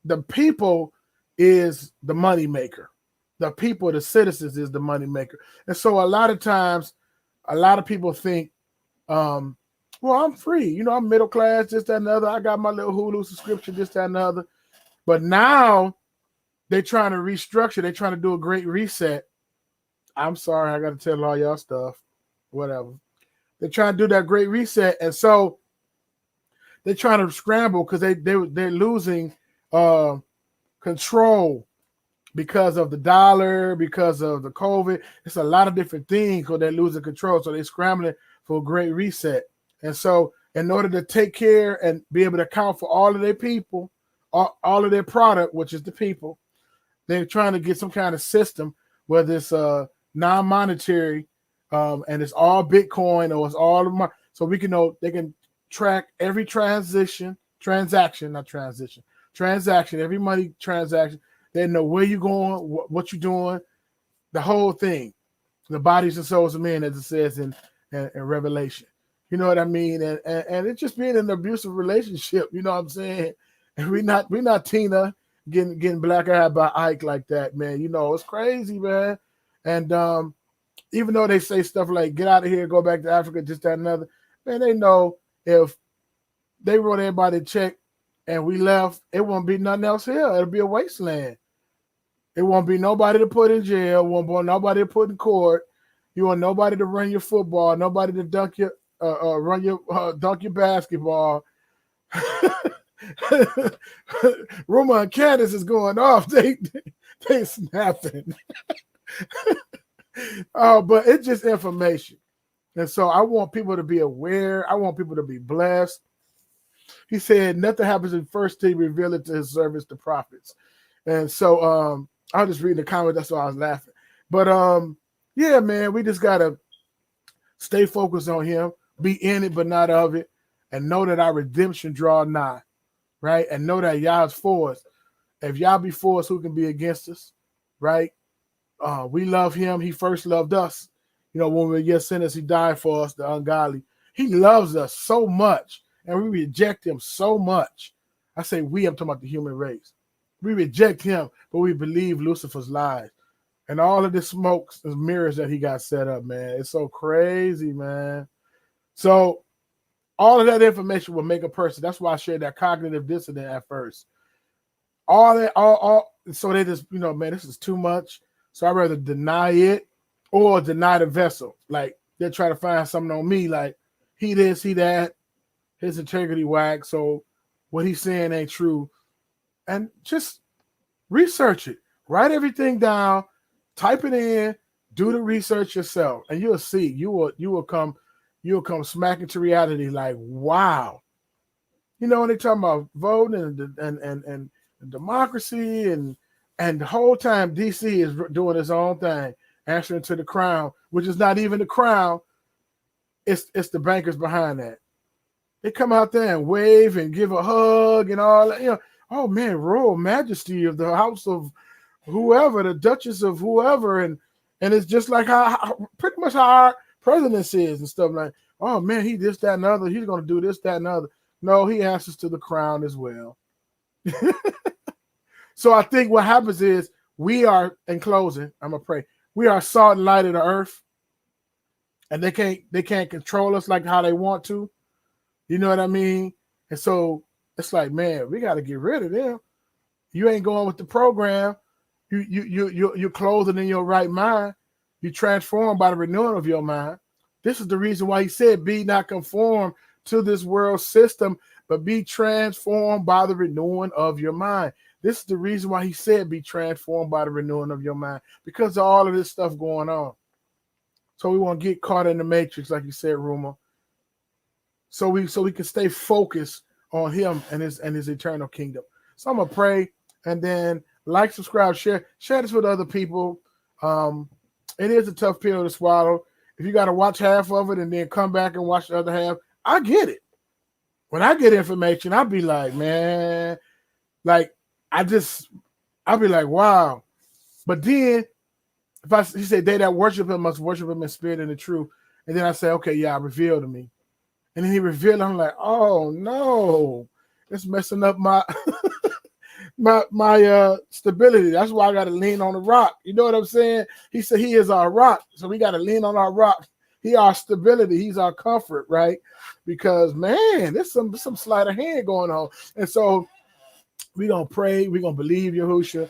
the people is the money maker. The people, the citizens, is the money maker. And so a lot of times, a lot of people think, well, I'm free. I'm middle class, this, that, and the other. I got my little Hulu subscription, this, that, and the other. But now they're trying to restructure. They're trying to do a great reset. I'm sorry, I got to tell all y'all stuff. Whatever. They're trying to do that great reset. And so they're trying to scramble because they're losing control because of the dollar, because of the COVID. It's a lot of different things because they're losing control. So they're scrambling for a great reset. And so in order to take care and be able to account for all of their people, all of their product, which is the people, they're trying to get some kind of system, whether it's non-monetary and it's all Bitcoin or it's all of money. So we can know they can track every transaction, every money transaction. They know where you're going, what you're doing, the whole thing, the bodies and souls of men, as it says in Revelation. You know what I mean? And it's just being in an abusive relationship. You know what I'm saying? And we're not Tina getting black eyed by Ike like that, man. It's crazy, man. And even though they say stuff like get out of here, go back to Africa, just that and another, man, they know if they wrote everybody a check and we left, it won't be nothing else here. It'll be a wasteland. It won't be nobody to put in jail. Won't be nobody to put in court. You want nobody to run your football. Nobody to dunk your dunk your basketball. Roma and Candace is going off. They snapping. But it's just information. And so I want people to be aware. I want people to be blessed. He said nothing happens in first till he reveal it to his servants, the prophets. And so I'll just read the comment. That's why I was laughing. But yeah, man, we just gotta stay focused on him, be in it but not of it, and know that our redemption draw nigh, right? And know that Yah's for us. If Yah be for us, who can be against us, right? We love him. He first loved us. You know, when we were yet sinners, he died for us, the ungodly. He loves us so much, and we reject him so much. I say we, I'm talking about the human race. We reject him, but we believe Lucifer's lies. And all of this smokes and mirrors that he got set up, man. It's so crazy, man. So all of that information will make a person. That's why I shared that cognitive dissonance at first. All that, so they just, you know, man, this is too much. So I'd rather deny it or deny the vessel. Like they're trying to find something on me, like he this, he that, his integrity whack. So what he's saying ain't true. And just research it. Write everything down. Type it in, do the research yourself, and you'll see. You will come smacking to reality like, wow. You know, when they talking about voting and democracy and the whole time DC is doing its own thing, answering to the crown, which is not even the crown. It's the bankers behind that. They come out there and wave and give a hug and all that. You know, oh man, royal majesty of the house of whoever, the Duchess of whoever, and it's just like how pretty much how our president is and stuff like, oh man, he this, that, and other. He's gonna do this, that, and other. No, he answers to the crown as well. So I think what happens is we are, in closing, I'm gonna pray. We are salt and light of the earth, and they can't control us like how they want to. You know what I mean? And so it's like, man, we got to get rid of them. You ain't going with the program. You're clothing in your right mind. You transformed by the renewing of your mind. This is the reason why he said, be not conformed to this world system, but be transformed by the renewing of your mind. This is the reason why he said, be transformed by the renewing of your mind, because of all of this stuff going on. So we want to get caught in the matrix, like you said, Ruma. So we can stay focused on him and his eternal kingdom. So I'm gonna pray, and then like, subscribe, share this with other people. It is a tough pill to swallow. If you got to watch half of it and then come back and watch the other half, I get it. When I get information, I'll be like, man, like I'll be like, wow. But then he said, they that worship him must worship him in spirit and in truth. And then I say, okay, yeah, reveal to me. And then he revealed, I'm like, oh no, it's messing up my my stability. That's why I got to lean on the rock. You know what I'm saying? He said he is our rock, so we got to lean on our rock. He our stability. He's our comfort, right? Because man, there's some sleight of hand going on, and so we gonna pray. We gonna believe Yahushua,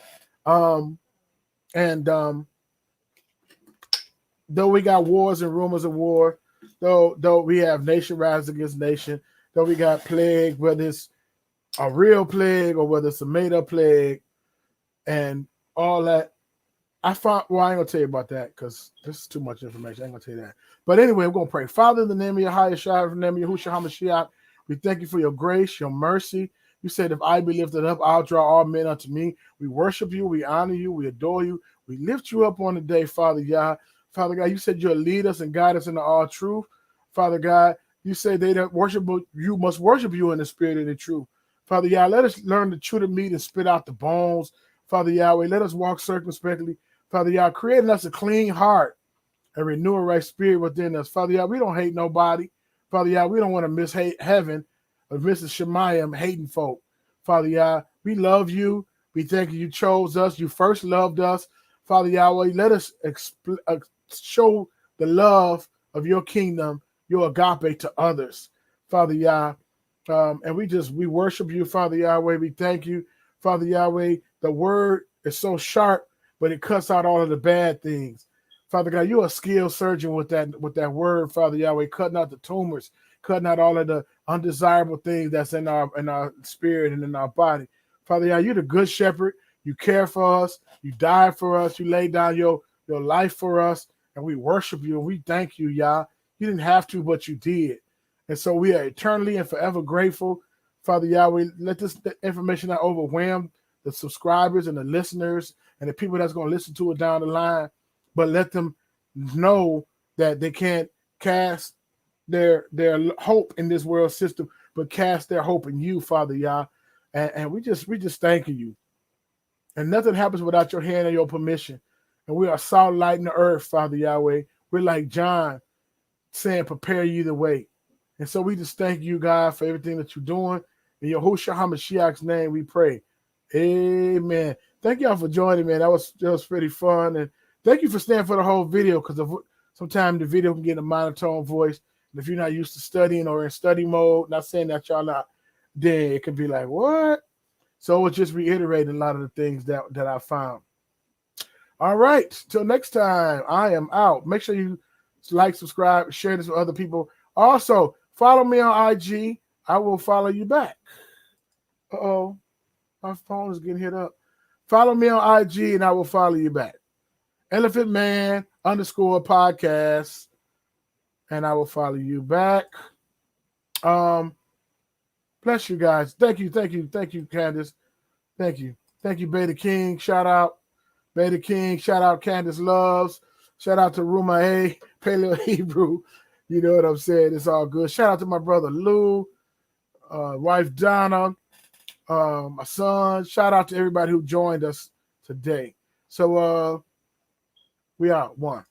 though we got wars and rumors of war, though we have nation rise against nation, though we got plague, whether it's a real plague or whether it's a made-up plague and all that. I ain't gonna tell you about that because this is too much information. I ain't gonna tell you that. But anyway, we're gonna pray. Father, in the name of Yahushua, in the name of Yahushua HaMashiach, we thank you for your grace, your mercy. You said, if I be lifted up, I'll draw all men unto me. We worship you, we honor you, we adore you, we lift you up on the day, Father Yah. Father God, you said you'll lead us and guide us into all truth. Father God, you say they that worship you must worship you in the spirit and the truth. Father Yah, let us learn to chew the meat and spit out the bones. Father Yahweh, let us walk circumspectly. Father Yah, create in us a clean heart and renew a right spirit within us. Father Yah, we don't hate nobody. Father Yah, we don't want to miss heaven or miss the Shemayim hating folk. Father Yah, we love you. We thank you chose us. You first loved us. Father Yahweh, let us show the love of your kingdom, your agape to others. Father Yah, and we worship you, Father Yahweh. We thank you, Father Yahweh. The word is so sharp but it cuts out all of the bad things. Father God, you're a skilled surgeon with that word, Father Yahweh, cutting out the tumors, cutting out all of the undesirable things that's in our spirit and in our body. Father Yahweh, you're the good shepherd. You care for us. You died for us. You laid down your life for us, and we worship you and we thank you, Yah. You didn't have to, but you did. And so we are eternally and forever grateful. Father Yahweh, let this information not overwhelm the subscribers and the listeners and the people that's going to listen to it down the line, but let them know that they can't cast their hope in this world system, but cast their hope in you, Father Yah. And we just thanking you. And nothing happens without your hand and your permission. And we are salt, light in the earth, Father Yahweh. We're like John saying, prepare you the way. And so we just thank you, God, for everything that you're doing. In Yahushua HaMashiach's name we pray. Amen. Thank y'all for joining me. That was pretty fun. And thank you for staying for the whole video, because sometimes the video can get a monotone voice. And if you're not used to studying or in study mode, not saying that y'all not there, it can be like, what? So it's just reiterating a lot of the things that I found. All right. Till next time, I am out. Make sure you like, subscribe, share this with other people. Also, follow me on IG. I will follow you back. Uh-oh. My phone is getting hit up. Follow me on IG and I will follow you back. Elephant Man _podcast. And I will follow you back. Bless you guys. Thank you, Candace. Thank you, Beta King. Shout out, Beta King. Shout out, Candace Loves. Shout out to Ruma A, Paleo Hebrew. You know what I'm saying? It's all good. Shout out to my brother Lou, wife Donna, my son. Shout out to everybody who joined us today. So we out. One.